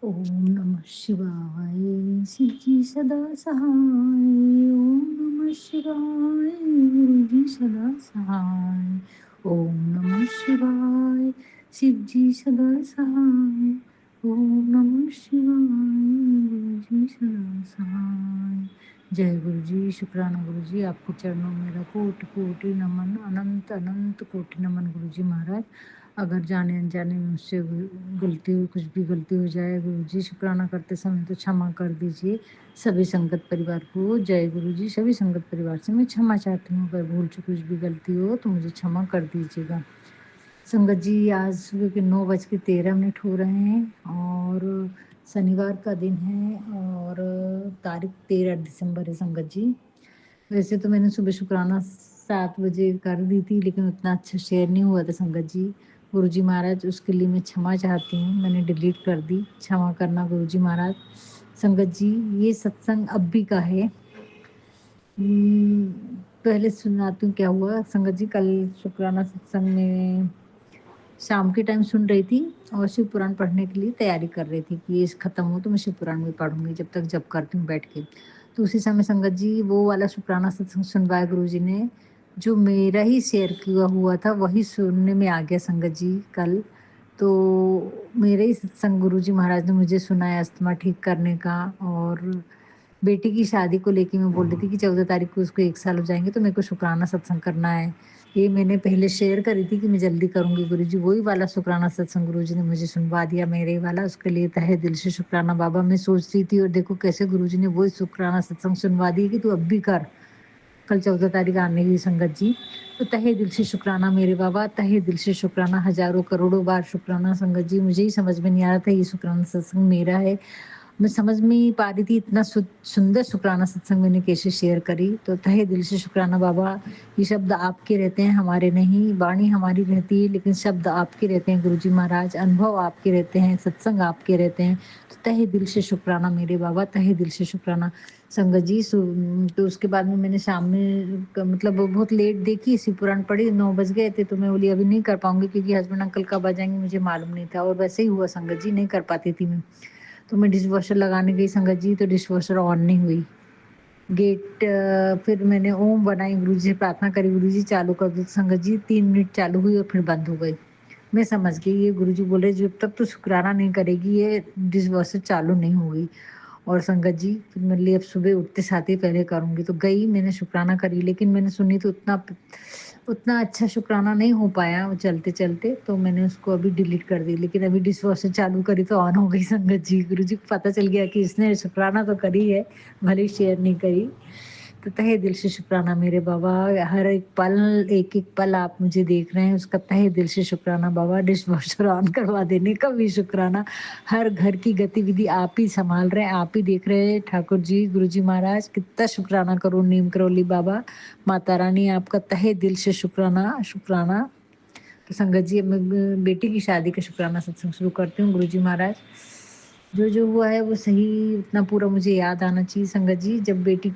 ओम नमः शिवाय। शिव जी सदा सहाय। ओम नमः शिवाय। गुरु जी सदा सहाय। ओम नमः शिवाय। शिव जी सदा सहाय। ओम नमः शिवाय। गुरु जी सदा सहाय। जय गुरु जी। शुक्राना गुरु जी, आपके चरणों में मेरा कोटि कोटि नमन, अनंत अनंत कोटि नमन गुरु जी महाराज। अगर जाने अनजाने में मुझसे गलती हुई, कुछ भी गलती हो जाए गुरु जी, शुक्राना करते समय तो क्षमा कर दीजिए। सभी संगत परिवार को जय गुरु जी। सभी संगत परिवार से मैं क्षमा चाहती हूँ। अगर भूल से कुछ भी गलती हो तो मुझे क्षमा कर दीजिएगा। संगत जी, आज सुबह के 9:13 हो रहे हैं और शनिवार का दिन है और तारीख 13 दिसंबर है। संगत जी, वैसे तो मैंने सुबह शुक्राना 7 बजे कर दी थी, लेकिन उतना अच्छा शेयर नहीं हुआ था संगत जी। गुरुजी महाराज, उसके लिए मैं क्षमा चाहती हूँ, मैंने डिलीट कर दी, क्षमा करना गुरुजी महाराज। संगत जी, ये सत्संग अब भी का है। पहले सुनाती हूँ क्या हुआ। संगत जी, कल शुक्राना सत्संग में शाम के टाइम सुन रही थी और शिव पुराण पढ़ने के लिए तैयारी कर रही थी कि ये खत्म हो तो मैं शिव पुराण भी पढ़ूंगी, जब तक जप करती हूँ बैठ के। तो उसी समय संगत जी वो वाला शुक्राना सत्संग सुनवाया गुरु जी ने, जो मेरा ही शेयर किया हुआ था वही सुनने में आ गया संगत जी कल। तो मेरे ही सत्संग गुरु जी महाराज ने मुझे सुनाया अस्थमा ठीक करने का। और बेटी की शादी को लेके मैं बोल रही थी कि 14 तारीख को उसको 1 साल हो जाएंगे, तो मेरे को शुक्राना सत्संग करना है। ये मैंने पहले शेयर करी थी कि मैं जल्दी करूँगी गुरुजी, वही वाला शुक्राना सत्संग गुरुजी ने मुझे सुनवा दिया, मेरे वाला। उसके लिए तहे दिल से शुक्राना बाबा। मैं सोच रही थी और देखो कैसे गुरुजी ने वही शुक्राना सत्संग सुनवा दिया कि तू अब भी कर। कल 14 तारीख आने की संगत जी, तो तहे दिल से शुक्राना मेरे बाबा, तहे दिल से शुक्राना, हज़ारों करोड़ों बार शुक्राना संगत जी। मुझे ही समझ में नहीं आ रहा था ये शुक्राना सत्संग मेरा है। मैं समझ में नहीं पा रही थी इतना सुंदर शुक्राना सत्संग मैंने कैसे शेयर करी। तो तहे दिल से शुक्राना बाबा। ये शब्द आपके रहते हैं, हमारे नहीं। वाणी हमारी रहती है लेकिन शब्द आपके रहते हैं गुरुजी महाराज। अनुभव आपके रहते हैं, सत्संग आपके रहते हैं। तो तहे दिल से शुक्राना मेरे बाबा, तहे दिल से शुक्राना संगत जी। तो उसके बाद में मैंने शाम में मतलब बहुत लेट देखी, शिव पुराण पढ़ी, 9 बज गए थे। तो मैं बोली अभी नहीं कर पाऊंगी क्योंकि हस्बैंड अंकल कब आ जाएंगे मुझे मालूम नहीं था, और वैसे ही हुआ संगत जी, नहीं कर पाती थी मैं। तो मैं डिश वॉशर लगाने गई संगत जी, तो डिश वॉशर ऑन नहीं हुई। फिर मैंने ओम बनाई, गुरु जी से प्रार्थना करी, गुरु जी चालू कर दो। तो संगत जी 3 मिनट चालू हुई और फिर बंद हो गई। मैं समझ गई ये गुरु जी बोल रहे जब तक तू शुक्राना नहीं करेगी ये डिश वॉशर चालू नहीं होगी। और संगत जी फिर मेरे लिए अब सुबह उठते साथ ही पहले करूँगी। तो गई, मैंने शुक्राना करी, लेकिन मैंने सुनी तो उतना अच्छा शुक्राना नहीं हो पाया वो चलते-चलते, तो मैंने उसको अभी डिलीट कर दी। लेकिन अभी डिशवॉशर चालू करी तो ऑन हो गई संगत जी। गुरुजी को पता चल गया कि इसने शुक्राना तो करी है, भले ही शेयर नहीं करी। तो तहे दिल से शुक्राना मेरे बाबा। हर एक पल, एक-एक पल आप मुझे देख रहे हैं, उसका तहे दिल से शुक्राना बाबा। डिशवॉशर ऑन करवा देने का भी शुक्राना। हर घर की गतिविधि आप ही सँभाल रहे हैं, आप ही देख रहे हैं ठाकुर जी, गुरुजी महाराज। कितना शुक्राना करूँ नीम करौली बाबा, माता रानी, आपका तहे दिल से शुक्राना, शुक्राना। तो संगत जी अब मैं बेटी की शादी का शुक्राना सत्संग शुरू करती हूँ गुरुजी महाराज। जो हुआ है वो सही उतना पूरा मुझे याद आना चाहिए संगत जी। जब बेटी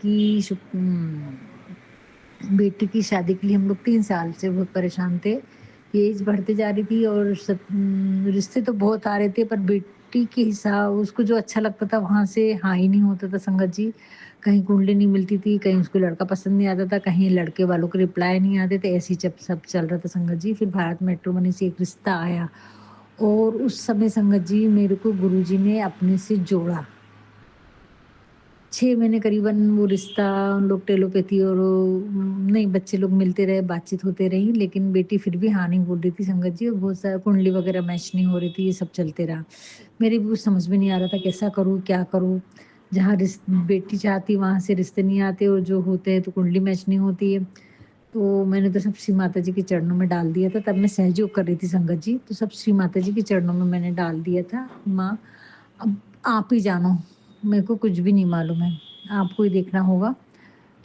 की शादी के लिए हम लोग 3 साल से बहुत परेशान थे। एज बढ़ते जा रही थी और रिश्ते तो बहुत आ रहे थे, पर बेटी के हिसाब उसको जो अच्छा लगता था वहाँ से हाँ ही नहीं होता था संगत जी। कहीं कुंडली नहीं मिलती थी, कहीं उसको लड़का पसंद नहीं आता था, कहीं लड़के वालों के रिप्लाई नहीं आते थे, ऐसे ही जब सब चल रहा था संगत जी। फिर भारत मैट्रिमोनी से एक रिश्ता आया और उस समय संगत जी मेरे को गुरुजी ने अपने से जोड़ा। 6 महीने करीबन वो रिश्ता उन लोग टेलोपैथी और नहीं, बच्चे लोग मिलते रहे, बातचीत होते रही, लेकिन बेटी फिर भी हाँ नहीं बोल रही थी संगत जी। और बहुत सारा कुंडली वगैरह मैच नहीं हो रही थी, ये सब चलते रहा। मेरी भी कुछ समझ में नहीं आ रहा था कैसा करूँ, क्या करूँ? जहाँ बेटी चाहती वहाँ से रिश्ते नहीं आते और जो होते हैं तो कुंडली मैच नहीं होती है। तो मैंने तो सब श्री माता जी के चरणों में डाल दिया था, तब मैं सहयोग कर रही थी संगत जी, तो सब श्री माता जी के चरणों में मैंने डाल दिया था। माँ, अब आप ही जानो, मेरे को कुछ भी नहीं मालूम है, आपको ही देखना होगा।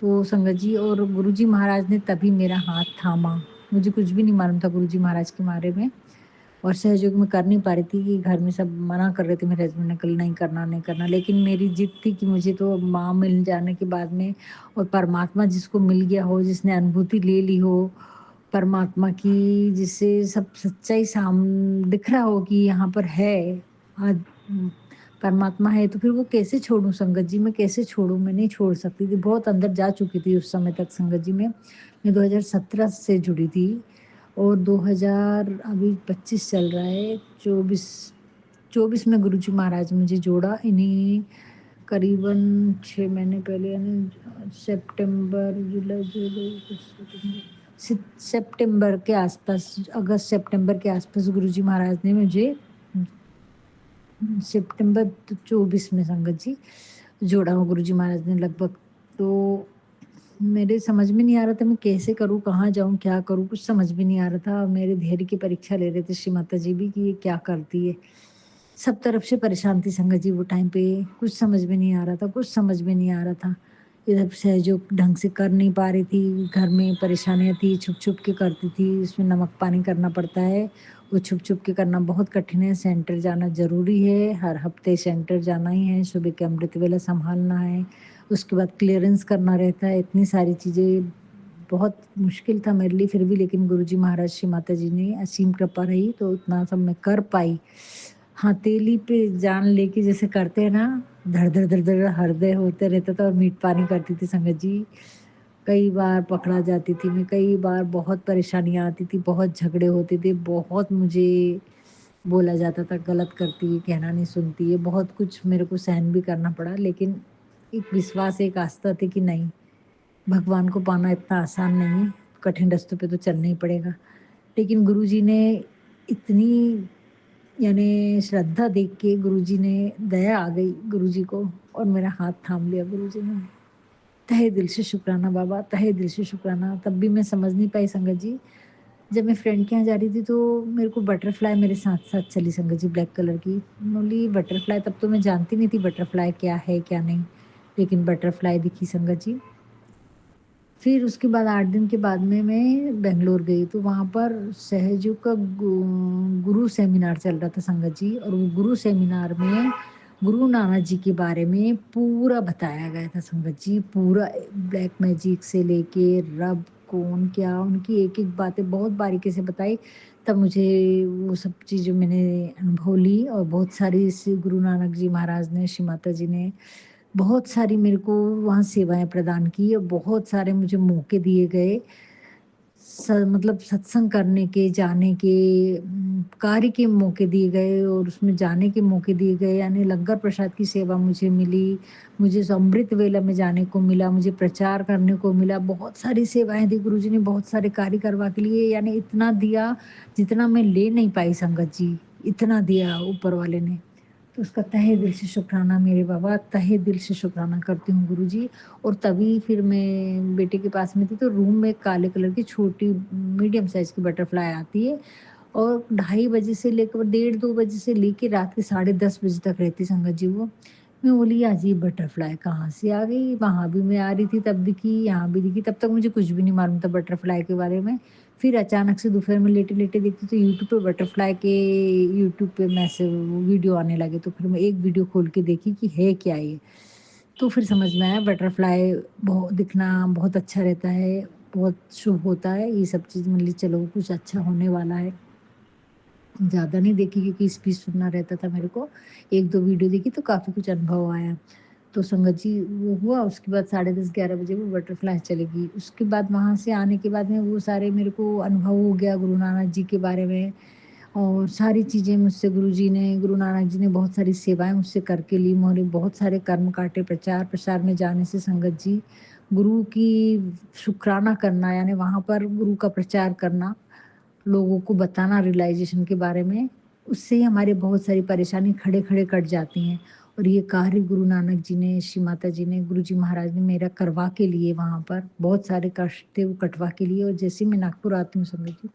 तो संगत जी और गुरुजी महाराज ने तभी मेरा हाथ थामा। मुझे कुछ भी नहीं मालूम था गुरुजी महाराज के बारे में और सहयोग मैं कर नहीं पा रही थी कि घर में सब मना कर रहे थे मेरे हस्बैंड ने, कल नहीं करना, नहीं करना। लेकिन मेरी जिद थी कि मुझे तो माँ मिल जाने के बाद में और परमात्मा जिसको मिल गया हो, जिसने अनुभूति ले ली हो परमात्मा की, जिससे सब सच्चाई दिख रहा हो कि यहाँ पर है। आज परमात्मा है तो फिर वो कैसे छोड़ूँ संगत जी, मैं कैसे छोड़ूँ? मैं नहीं छोड़ सकती थी, बहुत अंदर जा चुकी थी उस समय तक संगत जी मैं 2017 से जुड़ी थी और 2000 अभी 25 चल रहा है, 24 में गुरुजी महाराज मुझे जोड़ा, इन्हीं करीबन 6 महीने पहले यानी सितंबर, जुलाई, जुलाई, अगस्त, सितंबर के आसपास, अगस्त सितंबर के आसपास गुरुजी महाराज ने मुझे सितंबर 24 में संगत जी जोड़ा हो गुरुजी महाराज ने लगभग। तो मेरे समझ में नहीं आ रहा था मैं कैसे करूँ, कहाँ जाऊँ, क्या करूँ? कुछ समझ में नहीं आ रहा था। मेरे धैर्य की परीक्षा ले रहे थे श्री माता जी भी कि ये क्या करती है? सब तरफ से परेशान थी संगत जी वो टाइम पे, कुछ समझ में नहीं आ रहा था, कुछ समझ में नहीं आ रहा था। इधर सहयोग ढंग से कर नहीं पा रही थी, घर में परेशानियाँ थी, छुप-छुप के करती थी, उसमें नमक पानी करना पड़ता है, वो छुप-छुप के करना बहुत कठिन है, सेंटर जाना ज़रूरी है, हर हफ्ते सेंटर जाना ही है, सुबह के अमृत वेला सँभालना है, उसके बाद क्लीयरेंस करना रहता है, इतनी सारी चीज़ें, बहुत मुश्किल था मेरे लिए फिर भी, लेकिन गुरुजी महाराज, श्री माता जी ने असीम कृपा रही तो इतना सब मैं कर पाई। हथेली पे जान लेके जैसे करते हैं ना, धड़-धड़, धड़-धड़ हृदय होते रहता था और मीट पानी करती थी संगत जी। कई बार पकड़ा जाती थी मैं, कई बार बहुत परेशानियाँ आती थी, बहुत झगड़े होते थे, बहुत मुझे बोला जाता था गलत करती है, कहना नहीं सुनती है, बहुत कुछ मेरे को सहन भी करना पड़ा, लेकिन एक विश्वास, एक आस्था थी कि नहीं, भगवान को पाना इतना आसान नहीं है, कठिन रास्तों पे तो चलना ही पड़ेगा। लेकिन गुरुजी ने इतनी यानी श्रद्धा देख के गुरुजी ने, दया आ गई गुरुजी को और मेरा हाथ थाम लिया गुरुजी ने। तहे दिल से शुक्राना बाबा, तहे दिल से शुक्राना। तब भी मैं समझ नहीं पाई संगत जी। जब मैं फ्रेंड के यहाँ जा रही थी तो मेरे को बटरफ्लाई मेरे साथ-साथ चली संगत जी, ब्लैक कलर की। मैं बोली बटरफ्लाई, तब तो मैं जानती नहीं थी बटरफ्लाई क्या है, क्या नहीं। लेकिन बटरफ्लाई दिखी संगत जी। फिर उसके बाद 8 दिन के बाद में मैं बैंगलोर गई, तो वहाँ पर सहजयोग का गुरु सेमिनार चल रहा था संगत जी, और वो गुरु सेमिनार में गुरु नानक जी के बारे में पूरा बताया गया था संगत जी, पूरा ब्लैक मैजिक से लेके रब कौन, क्या, उनकी एक-एक बातें बहुत बारीकी से बताई। तब मुझे वो सब चीज़ें मैंने अनुभव ली और बहुत सारी इस गुरु नानक जी महाराज ने, श्री माता जी ने बहुत सारी मेरे को वहाँ सेवाएँ प्रदान की और बहुत सारे मुझे मौके दिए गए। मतलब सत्संग करने के, जाने के, कार्य के मौके दिए गए और उसमें जाने के मौके दिए गए, यानी लंगर प्रसाद की सेवा मुझे मिली, मुझे अमृत वेला में जाने को मिला, मुझे प्रचार करने को मिला, बहुत सारी सेवाएँ दी गुरुजी ने, बहुत सारे कार्य करवा के लिए, यानी इतना दिया जितना मैं ले नहीं पाई संगत जी, इतना दिया ऊपर वाले ने। तो उसका तहे दिल से शुक्राना मेरे बाबा, तहे दिल से शुक्राना करती हूँ गुरुजी। और तभी फिर मैं बेटे के पास में थी तो रूम में काले कलर की छोटी मीडियम साइज़ की बटरफ्लाई आती है और ढाई बजे से लेकर डेढ़ 2 बजे से लेके रात के साढ़े 10 बजे तक रहती संगत जी वो। मैं बोली आज ये बटरफ्लाई कहाँ से आ गई? वहाँ भी मैं आ रही थी तब दिखी, यहाँ भी दिखी, तब तक मुझे कुछ भी नहीं मालूम था बटरफ्लाई के बारे में। फिर अचानक से दोपहर में लेटे-लेटे देखती तो यूट्यूब पे बटरफ्लाई के, यूट्यूब पे मैसेज वीडियो आने लगे, तो फिर मैं एक वीडियो खोल के देखी कि है क्या ये? तो फिर समझ में आया बटरफ्लाई दिखना बहुत अच्छा रहता है, बहुत शुभ होता है, ये सब चीज़ मान ली चलो कुछ अच्छा होने वाला है। ज़्यादा नहीं देखी क्योंकि स्पीच सुनना रहता था मेरे को, 1-2 वीडियो देखी तो काफ़ी कुछ अनुभव आया। तो संगत जी वो हुआ, उसके बाद साढ़े 10-11 बजे वो बटरफ्लाई चली गई। उसके बाद वहाँ से आने के बाद में वो सारे मेरे को अनुभव हो गया गुरु नानक जी के बारे में और सारी चीज़ें मुझसे गुरु नानक जी ने बहुत सारी सेवाएँ मुझसे करके ली। उन्होंने बहुत सारे कर्म काटे, प्रचार-प्रसार में जाने से संगत जी, गुरु की शुकराना करना यानी वहाँ पर गुरु का प्रचार करना, लोगों को बताना रियलाइज़ेशन के बारे में, उससे ही हमारी बहुत सारी परेशानी खड़े-खड़े कट जाती हैं। और ये कार्य गुरु नानक जी ने, श्री माता जी ने, गुरुजी महाराज ने मेरा करवा के लिए वहाँ पर, बहुत सारे कष्ट थे वो कटवा के लिए। और जैसे ही मैं नागपुर आती हूँ संगत जी,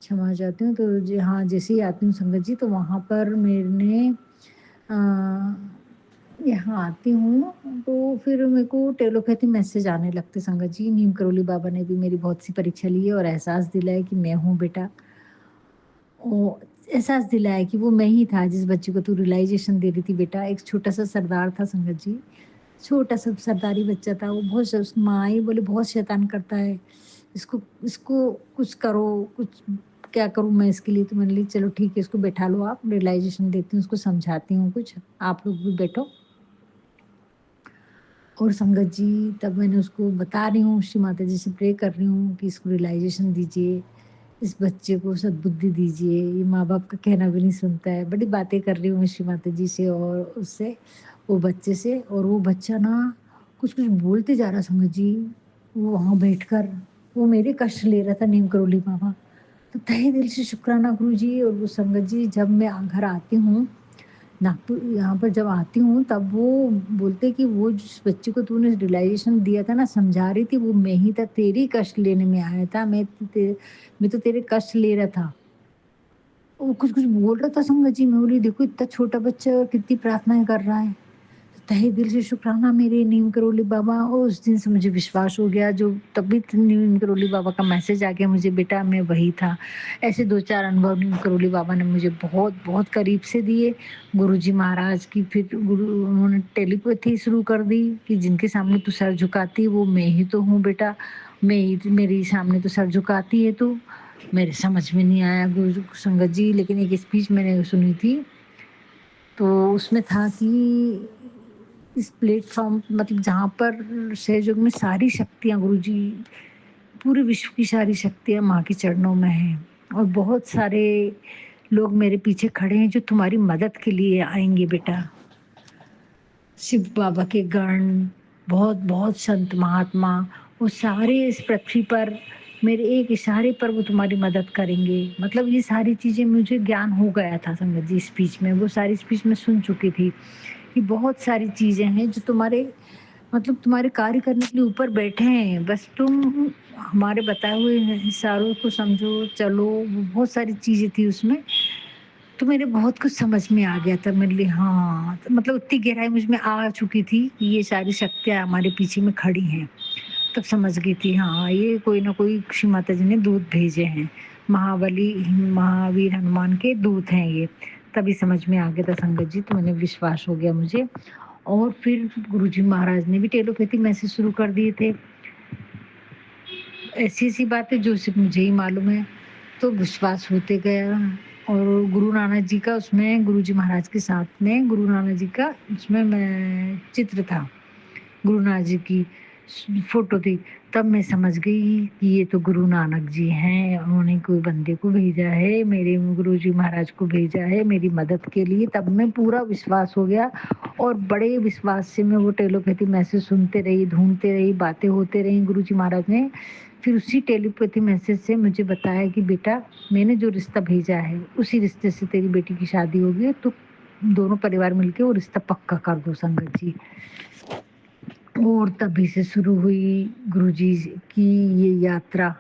क्षमा चाहती हूँ, तो जी हाँ, जैसे ही आती हूँ संगत जी तो वहाँ पर मैंने अ, यहाँ आती हूँ तो फिर मेरे को टेलीपैथी मैसेज आने लगते संगत जी। नीम करोली बाबा ने भी मेरी बहुत सी परीक्षा ली है और एहसास दिलाया कि मैं हूँ बेटा। ओ एहसास दिलाया कि वो मैं ही था जिस बच्चे को तू रियलाइज़ेशन दे रही थी बेटा। एक छोटा-सा सरदार था संगत जी, छोटा-सा सरदारी बच्चा था, वो बहुत उसकी माँ आई बोले बहुत शैतान करता है, इसको इसको कुछ करो, कुछ क्या करूँ मैं इसके लिए? तो मैंने ली चलो ठीक है, इसको बैठा लो आप, रियलाइज़ेशन देती हूँ, उसको समझाती हूँ कुछ, आप लोग भी बैठो। और संगत जी तब मैंने उसको बता रही हूँ, श्री माता जी से प्रे कर रही हूँ कि इसको रियलाइज़ेशन दीजिए, इस बच्चे को सद्बुद्धि दीजिए, ये माँ-बाप का कहना भी नहीं सुनता है। बड़ी बातें कर रही हूँ मैं श्री माता जी से और उससे, वो बच्चे से, और वो बच्चा ना कुछ-कुछ बोलते जा रहा संगत जी, वो वहाँ बैठकर, वो मेरे कष्ट ले रहा था नीम करोली बाबा। तो तहे दिल से शुक्राना गुरुजी। और वो संगत जी जब मैं घर आती हूँ, नागपुर यहाँ पर जब आती हूँ तब वो बोलते कि वो जिस बच्चे को तूने रियलाइज़ेशन दिया था ना, समझा रही थी, वो मैं ही था, तेरे ही कष्ट लेने में आया था, मैं तो तेरे कष्ट ले रहा था। वो कुछ-कुछ बोल रहा था संगत जी, मैं बोली देखो इतना छोटा बच्चा है और कितनी प्रार्थनाएँ कर रहा है। तहे दिल से शुक्राना मेरे नीम करोली बाबा। और उस दिन से मुझे विश्वास हो गया, जो तभी नीम करोली बाबा का मैसेज आ गया मुझे, बेटा मैं वही था। ऐसे 2-4 अनुभव नीम करोली बाबा ने मुझे बहुत-बहुत करीब से दिए। गुरुजी महाराज की फिर उन्होंने टेलीपैथी शुरू कर दी कि जिनके सामने तू सर झुकाती वो मैं ही तो हूँ बेटा, मैं ही मेरे सामने तो सर झुकाती है तू। मेरे समझ में नहीं आया गुरु संगत जी, लेकिन एक स्पीच मैंने सुनी थी, तो उसमें था कि इस प्लेटफ़ॉर्म मतलब जहाँ पर सहयोग में सारी शक्तियाँ गुरुजी, पूरे विश्व की सारी शक्तियाँ माँ के चरणों में हैं और बहुत सारे लोग मेरे पीछे खड़े हैं जो तुम्हारी मदद के लिए आएँगे बेटा। शिव बाबा के गण, बहुत-बहुत संत महात्मा, वो सारे इस पृथ्वी पर मेरे एक इशारे पर वो तुम्हारी मदद करेंगे। मतलब ये सारी चीज़ें मुझे ज्ञान हो गया था संगत जी स्पीच में, वो सारी स्पीच मैं सुन चुकी थी कि बहुत सारी चीज़ें हैं जो तुम्हारे मतलब तुम्हारे कार्य करने के लिए ऊपर बैठे हैं। बस तुम हमारे बताए हुए इशारों को समझो, चलो, वो बहुत सारी चीज़ें थी उसमें। तो मेरे बहुत कुछ समझ में आ गया था मेरे लिए, हाँ, तो मतलब उतनी गहराई मुझ में आ चुकी थी कि ये सारी शक्तियाँ हमारे पीछे में खड़ी हैं। तब समझ गई थी हाँ, ये कोई ना कोई श्री माता जी ने दूत भेजे हैं। महाबली, महावीर हनुमान के दूत हैं ये। तभी समझ में आ गया था संगत जी, तो मैंने विश्वास हो गया मुझे। और फिर गुरुजी महाराज ने भी टेलीपैथी मैसेज शुरू कर दिए थे। ऐसी-ऐसी बातें जो सिर्फ़ मुझे ही मालूम है, तो विश्वास होते गया। और गुरु नानक जी का उसमें गुरुजी महाराज के साथ में गुरु नानक जी का उसमें मैं चित्र था। गुरु नानक जी की फ़ोटो थी। तब मैं समझ गई कि ये तो गुरु नानक जी हैं, उन्होंने कोई बंदे को भेजा है, मेरे गुरुजी महाराज को भेजा है मेरी मदद के लिए। तब मैं पूरा विश्वास हो गया और बड़े विश्वास से मैं वो टेलीपैथी मैसेज सुनते रही, ढूँढते रही, बातें होते रहीं। गुरुजी महाराज ने फिर उसी टेलीपैथी मैसेज से मुझे बताया कि बेटा मैंने जो रिश्ता भेजा है, उसी रिश्ते से तेरी बेटी की शादी होगी, तो दोनों परिवार मिलके वो रिश्ता पक्का कर दो संगत जी। और तभी से शुरू हुई गुरुजी की ये यात्रा।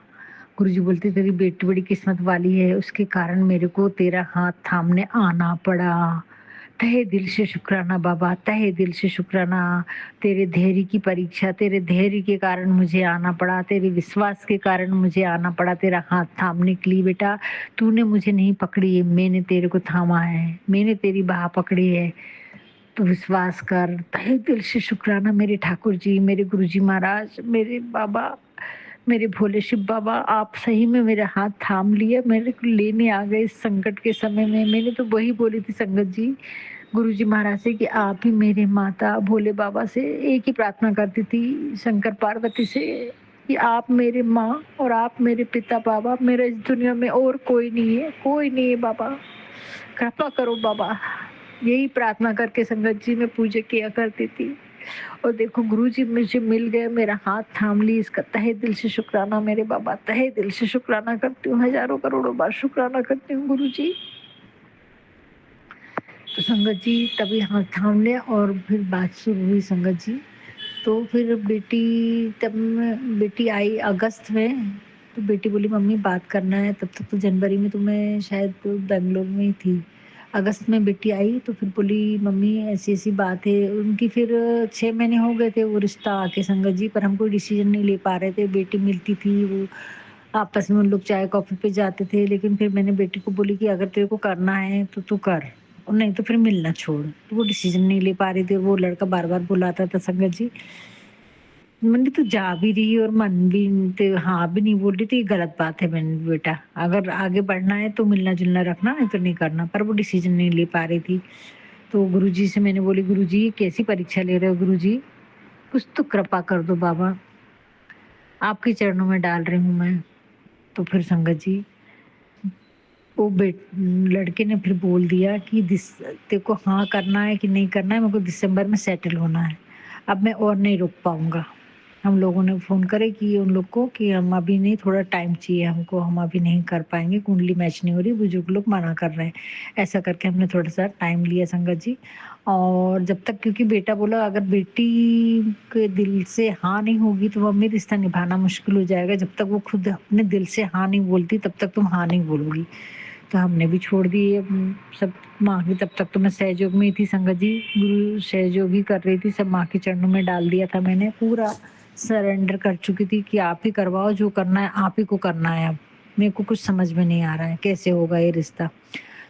गुरुजी बोलते तेरी बेटी बड़ी किस्मत वाली है, उसके कारण मेरे को तेरा हाथ थामने आना पड़ा। तहे दिल से शुक्राना बाबा, तहे दिल से शुक्राना। तेरे धैर्य की परीक्षा, तेरे धैर्य के कारण मुझे आना पड़ा, तेरे विश्वास के कारण मुझे आना पड़ा तेरा हाथ थामने के लिए बेटा। तूने मुझे नहीं पकड़ी है, मैंने तेरे को थामा है, मैंने तेरी बाह पकड़ी है। तो विश्वास कर, तहे दिल से शुक्राना मेरे ठाकुर जी, मेरे गुरुजी महाराज, मेरे बाबा, मेरे भोले शिव बाबा, आप सही में मेरा हाथ थाम लिए, मेरे को लेने आ गए इस संकट के समय में। मैंने तो वही बोली थी संगत जी, गुरुजी महाराज से कि आप ही मेरे माता, भोले बाबा से एक ही प्रार्थना करती थी, शंकर पार्वती से, कि आप मेरे माँ और आप मेरे पिता बाबा, मेरा इस दुनिया में और कोई नहीं है, कोई नहीं है बाबा, कृपा करो बाबा। यही प्रार्थना करके संगत जी मैं पूजा किया करती थी। और देखो गुरुजी मुझे मिल गए, मेरा हाथ थाम ली, इसका तहे दिल से शुक्राना मेरे बाबा, तहे दिल से शुक्राना करती हूँ, हज़ारों करोड़ों बार शुक्राना करती हूँ गुरुजी। तो संगत जी तभी हाथ थाम लिया और फिर बात शुरू हुई संगत जी। तो फिर बेटी आई अगस्त में, तो बेटी बोली मम्मी बात करना है, तब तक तो जनवरी में तो मैं शायद बैंगलोर में ही थी। अगस्त में बेटी आई तो फिर बोली मम्मी ऐसी-ऐसी बात है। उनकी फिर 6 महीने हो गए थे वो रिश्ता आके संगत जी, पर हम कोई डिसीज़न नहीं ले पा रहे थे। बेटी मिलती थी, वो आपस में उन लोग चाय कॉफ़ी पे जाते थे, लेकिन फिर मैंने बेटी को बोली कि अगर तेरे को करना है तो तू कर, और नहीं तो फिर मिलना छोड़। तो वो डिसीज़न नहीं ले पा रही थी, वो लड़का बार-बार बुलाता था संगत जी। मैंने तो जा भी रही और मन भी तो हाँ भी नहीं बोल रही, तो ये गलत बात है। मैंने बेटा अगर आगे बढ़ना है तो मिलना-जुलना रखना, नहीं तो नहीं करना। पर वो डिसीज़न नहीं ले पा रही थी। तो गुरुजी से मैंने बोली, गुरुजी ये कैसी परीक्षा ले रहे हो गुरुजी? कुछ तो कृपा कर दो बाबा, आपके चरणों में डाल रही हूँ मैं। तो फिर संगत जी वो लड़के ने फिर बोल दिया कि तेरे को हाँ करना है कि नहीं करना है, मेरे को दिसंबर में सेटल होना है। अब मैं और नहीं रुक पाऊँगा। हम लोगों ने फ़ोन करे कि उन लोग को कि हम अभी नहीं, थोड़ा टाइम चाहिए हमको, हम अभी नहीं कर पाएँगे, कुंडली मैच नहीं हो रही, बुजुर्ग लोग मना कर रहे हैं। ऐसा करके हमने थोड़ा-सा टाइम लिया संगत जी। और जब तक, क्योंकि बेटा बोला अगर बेटी के दिल से हाँ नहीं होगी तो मम्मी रिश्ता निभाना मुश्किल हो जाएगा। जब तक वो खुद अपने दिल से हाँ नहीं बोलती तब तक तुम हाँ नहीं बोलोगी। तो हमने भी छोड़ दिए सब माँ की। तब तक तो मैं सहयोग में ही थी संगत जी, गुरु सहयोग ही कर रही थी, सब माँ के चरणों में डाल दिया था मैंने, पूरा सरेंडर कर चुकी थी कि आप ही करवाओ, जो करना है आप ही को करना है अब। मेरे को कुछ समझ में नहीं आ रहा है कैसे होगा ये रिश्ता।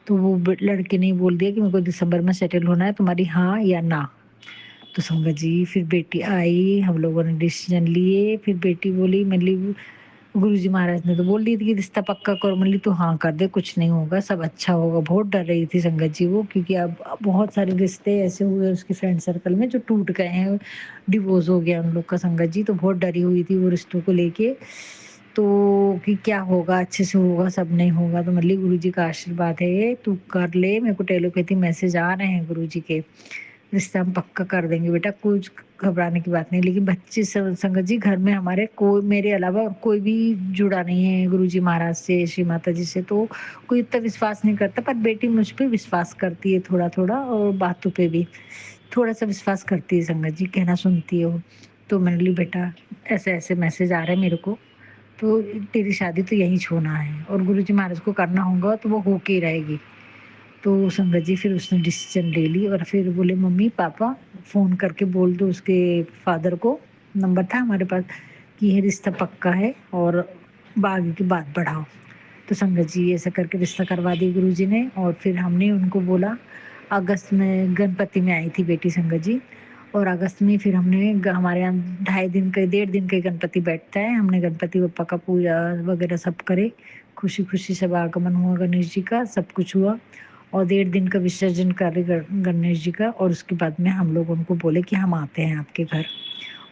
तो वो लड़के ने ही बोल दिया कि मेरे को दिसंबर में सेटल होना है, तुम्हारी हाँ या ना। तो संगत जी फिर बेटी आई, हम लोगों ने डिसीजन लिए, फिर बेटी बोली, मतलब गुरुजी महाराज ने तो बोल दी थी कि रिश्ता पक्का करो, मतलब तू हाँ कर दे, कुछ नहीं होगा, सब अच्छा होगा। बहुत डर रही थी संगत जी वो, क्योंकि अब बहुत सारे रिश्ते ऐसे हुए उसके फ्रेंड सर्कल में जो टूट गए हैं, डिवोर्स हो गया उन लोग का संगत जी। तो बहुत डरी हुई थी वो रिश्तों को लेके, तो कि क्या होगा, अच्छे से होगा, सब नहीं होगा। तो मतलब गुरुजी का आशीर्वाद है, तू कर ले। मेरे को टेलीपैथी मैसेज आ रहे हैं गुरुजी के, रिश्ता हम पक्का कर देंगे बेटा, कुछ घबराने की बात नहीं। लेकिन बच्चे संगत जी घर में हमारे कोई मेरे अलावा और कोई भी जुड़ा नहीं है गुरुजी महाराज से, श्री माता जी से, तो कोई इतना विश्वास नहीं करता। पर बेटी मुझ पे विश्वास करती है थोड़ा-थोड़ा, और बातों पे भी थोड़ा-सा विश्वास करती है संगत जी, कहना सुनती है वो। तो मैंने बोली बेटा ऐसे-ऐसे मैसेज आ रहे हैं मेरे को, तो तेरी शादी तो यहीं होना है और गुरुजी महाराज को करना होगा तो वो होके ही रहेगी। तो संगत जी फिर उसने डिसीजन ले ली और फिर बोले मम्मी पापा फ़ोन करके बोल दो उसके फादर को, नंबर था हमारे पास, कि ये रिश्ता पक्का है और आगे की बात बढ़ाओ। तो संगत जी ऐसा करके रिश्ता करवा दी गुरुजी ने। और फिर हमने उनको बोला, अगस्त में गणपति में आई थी बेटी संगत जी, और अगस्त में फिर हमने हमारे यहाँ 1.5 दिन का 1.5 दिन का गणपति बैठता है, हमने गणपति बप्पा का पूजा वगैरह सब करे, खुशी खुशी सब आगमन हुआ गणेश जी का, सब कुछ हुआ। और 1.5 दिन का विसर्जन करे गणेश जी का, और उसके बाद में हम लोग उनको बोले कि हम आते हैं आपके घर।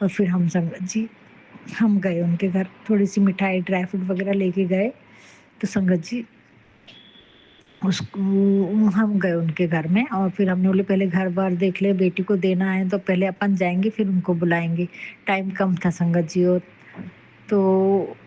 और फिर हम संगत जी हम गए उनके घर, थोड़ी सी मिठाई ड्राई फ्रूट वगैरह लेके गए। तो संगत जी उसको हम गए उनके घर में, और फिर हमने बोले पहले घर-बार देख ले, बेटी को देना है तो पहले अपन जाएँगे फिर उनको बुलाएँगे। टाइम कम था संगत जी, और तो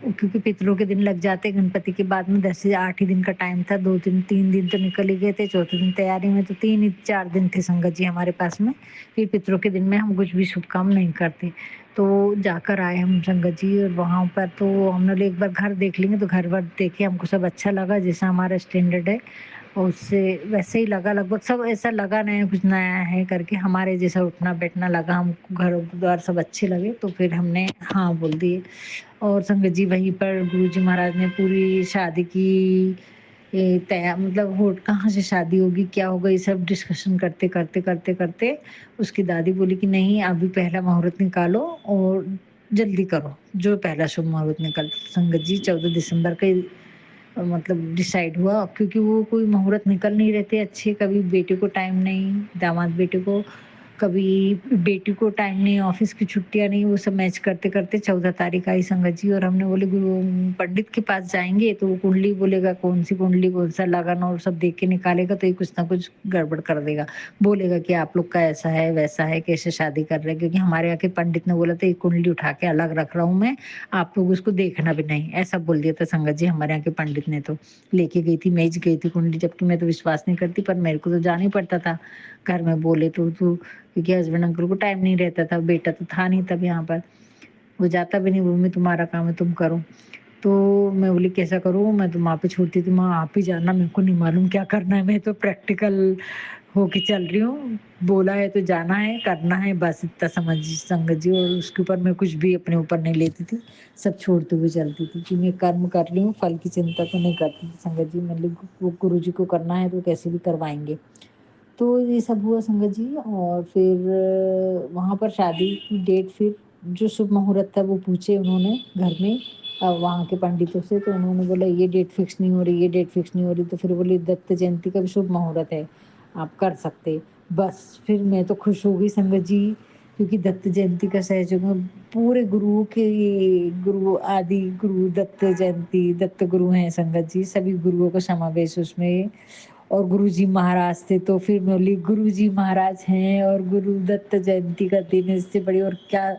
क्योंकि पितरों के दिन लग जाते हैं गणपति के बाद में, 10 से 8 ही दिन का टाइम था, 2 दिन 3 दिन तो निकल ही गए थे, चौथे दिन तैयारी में तो 3 ही 4 दिन थे संगत जी हमारे पास में। फिर पितरों के दिन में हम कुछ भी शुभ काम नहीं करते। तो जाकर आए हम संगत जी, और वहाँ पर तो हमने बोले एक बार घर देख लेंगे, तो घर-वर देखे, हमको सब अच्छा लगा जैसा हमारा स्टैंडर्ड है। और उससे वैसे ही लगा, लगभग सब ऐसा लगा नहीं कुछ नया है करके, हमारे जैसा उठना-बैठना लगा हमको, घर-द्वार सब अच्छे लगे, तो फिर हमने हाँ बोल दिए। और संगत जी वहीं पर गुरुजी महाराज ने पूरी शादी की मतलब हो कहाँ से शादी होगी, क्या होगा, ये सब डिस्कशन करते उसकी दादी बोली कि नहीं अभी पहला मुहूर्त निकालो और जल्दी करो, जो पहला शुभ मुहूर्त निकल। संगत जी 14 दिसंबर का मतलब डिसाइड हुआ, क्योंकि वो कोई मुहूर्त निकल नहीं रहे थे अच्छे, कभी बेटे को टाइम नहीं, दामाद बेटे को, कभी बेटी को टाइम नहीं, ऑफिस की छुट्टियाँ नहीं, वो सब मैच करते-करते 14 तारीख आई संगत जी। और हमने बोले गुरु पंडित के पास जाएँगे तो वो कुंडली बोलेगा, कौन-सी कुंडली, कौन-सा लगन और सब देख के निकालेगा, तो ये कुछ ना कुछ गड़बड़ कर देगा। बोलेगा कि आप लोग का ऐसा है, वैसा है, कैसे शादी कर रहे हैं, क्योंकि हमारे यहाँ के पंडित ने बोला था ये कुंडली उठा के अलग रख रहा हूँ मैं, आप लोग उसको देखना भी नहीं, ऐसा बोल दिया था संगत जी हमारे यहाँ के पंडित ने तो। लेके गई थी, मैं गई थी कुंडली, जबकि मैं तो विश्वास नहीं करती, पर मेरे को तो जाना ही पड़ता था। घर में बोले तो क्योंकि हस्बैंड अंकल को टाइम नहीं रहता था, बेटा तो था नहीं तब यहाँ पर। वो जाता भी नहीं, मम्मी तुम्हारा काम है तुम करो। तो मैं बोली कैसा करूँ? मैं तो माँ पे छोड़ती थी, माँ आप ही जानना, मेरे को नहीं मालूम क्या करना है, मैं तो प्रैक्टिकल होके चल रही हूँ। बोला है तो जाना है, करना है, बस इतना समझ संगत जी। और उसके ऊपर मैं कुछ भी अपने ऊपर नहीं लेती थी, सब छोड़ते हुए चलती थी कि मैं कर्म कर रही हूँ, फल की चिंता तो नहीं करती थी संगत जी। मतलब वो गुरुजी को करना है तो कैसे भी करवाएँगे। तो ये सब हुआ संगत जी, और फिर वहाँ पर शादी की डेट फिर जो शुभ मुहूर्त था वो पूछे उन्होंने घर में वहाँ के पंडितों से, तो उन्होंने बोला ये डेट फिक्स नहीं हो रही, ये डेट फिक्स नहीं हो रही, तो फिर बोली दत्त जयंती का भी शुभ मुहूर्त है, आप कर सकते। बस फिर मैं तो खुश हो गई संगत जी, क्योंकि दत्त जयंती का सहयोग में पूरे गुरुओं के गुरु आदि गुरु दत्त जयंती दत्त गुरु हैं संगत जी, सभी गुरुओं का समावेश उसमें। और गुरुजी महाराज थे, तो फिर मैं बोली गुरुजी महाराज हैं और गुरु दत्त जयंती का दिन है, इससे बड़ी और क्या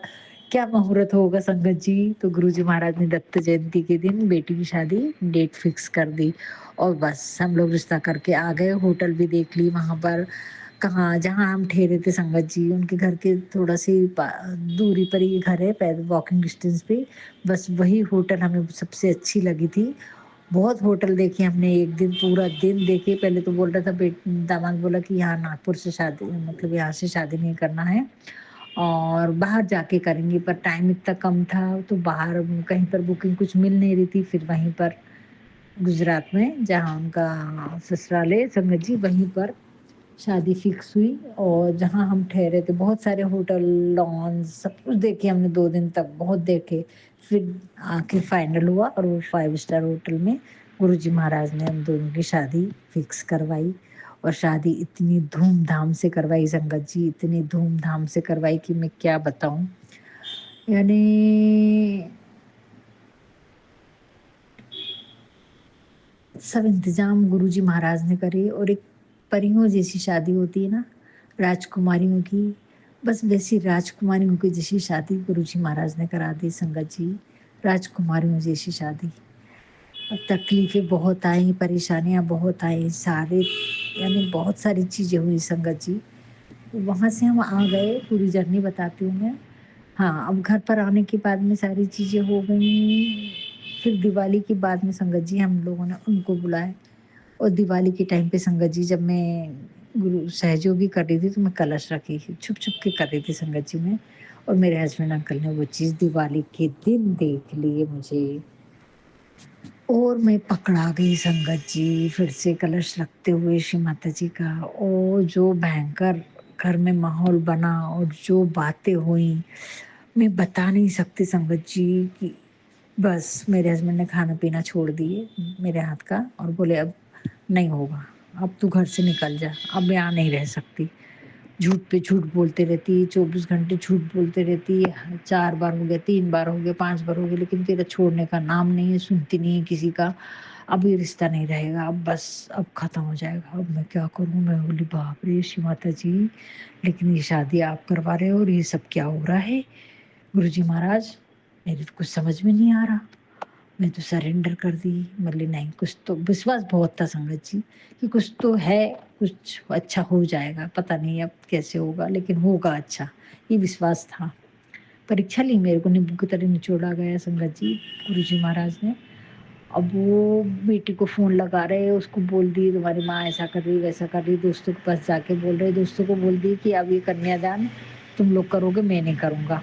क्या मुहूर्त होगा संगत जी। तो गुरुजी महाराज ने दत्त जयंती के दिन बेटी की शादी डेट फिक्स कर दी और बस हम लोग रिश्ता करके आ गए। होटल भी देख ली वहां पर, कहाँ जहाँ हम ठहरे थे संगत जी, उनके घर के थोड़ा सी दूरी पर ही घर है, पैदल वॉकिंग डिस्टेंस पे। बस वही होटल हमें सबसे अच्छी लगी थी। बहुत होटल देखे हमने, एक दिन पूरा दिन देखे। पहले तो बोल रहा था दामाद बोला कि यहाँ नागपुर से शादी, मतलब यहाँ से शादी नहीं करना है और बाहर जाके करेंगे, पर टाइम इतना कम था तो बाहर कहीं पर बुकिंग कुछ मिल नहीं रही थी। फिर वहीं पर गुजरात में जहाँ उनका ससुराल है संगत जी, वहीं पर शादी फिक्स हुई। और जहाँ हम ठहरे थे बहुत सारे होटल लॉन्ज सब कुछ देखे हमने, 2 दिन तक बहुत देखे। फिर आखिर फाइनल हुआ और वो 5 स्टार होटल में गुरुजी महाराज ने हम दोनों की शादी फिक्स करवाई। और शादी इतनी धूमधाम से करवाई संगत जी, इतनी धूमधाम से करवाई कि मैं क्या बताऊं। यानी सब इंतजाम गुरुजी महाराज ने करे। और एक परियों जैसी शादी होती है ना, राजकुमारियों की, बस वैसी राजकुमारियों की जैसी शादी गुरुजी महाराज ने करा दी संगत जी, राजकुमारियों जैसी शादी। अब तकलीफें बहुत आई, परेशानियां बहुत आई, सारे यानी बहुत सारी चीजें हुई संगत जी। वहां से हम आ गए, पूरी जर्नी बताती हूँ मैं। हाँ, अब घर पर आने के बाद में सारी चीजें हो गई। फिर दिवाली के बाद में संगत जी हम लोगों ने उनको बुलाया। और दिवाली के टाइम पे संगत जी, जब मैं गुरु सहयोगी कर रही थी तो मैं कलश रखी थी, छुप छुप के कर रही थी संगत जी में। और मेरे हस्बैंड अंकल ने वो चीज़ दिवाली के दिन देख लिए मुझे, और मैं पकड़ा गई संगत जी फिर से कलश रखते हुए श्री माता जी का। और जो भयंकर घर में माहौल बना और जो बातें हुई मैं बता नहीं सकती संगत जी कि बस मेरे हस्बैंड ने खाना पीना छोड़ दिए मेरे हाथ का और बोले अब नहीं होगा, अब तू घर से निकल जा, अब यहाँ नहीं रह सकती। झूठ पे झूठ बोलते रहती है, 24 घंटे झूठ बोलते रहती है। 4 बार हो गया, 3 बार हो गया, 5 बार हो गया, लेकिन तेरा छोड़ने का नाम नहीं है, सुनती नहीं है किसी का। अब ये रिश्ता नहीं रहेगा, अब बस अब खत्म हो जाएगा, अब मैं क्या करूँ। मैं बोली बाप रे श्री माता जी, लेकिन ये शादी आप करवा रहे हो और ये सब क्या हो रहा है गुरुजी महाराज, मेरे तो कुछ समझ में नहीं आ रहा। मैं तो सरेंडर कर दी। बोली नहीं, कुछ तो विश्वास बहुत था संगत जी कि कुछ तो है, कुछ अच्छा हो जाएगा, पता नहीं अब कैसे होगा लेकिन होगा अच्छा, ये विश्वास था। परीक्षा ली, मेरे को नींबू की तरह निचोड़ा गया संगत जी गुरुजी महाराज ने। अब वो बेटी को फोन लगा रहे, उसको बोल दिए तुम्हारी माँ ऐसा कर रही वैसा कर रही, दोस्तों के पास जाके बोल रहे, दोस्तों को बोल दिए कि अब ये कन्यादान तुम लोग करोगे, मैं नहीं करूँगा,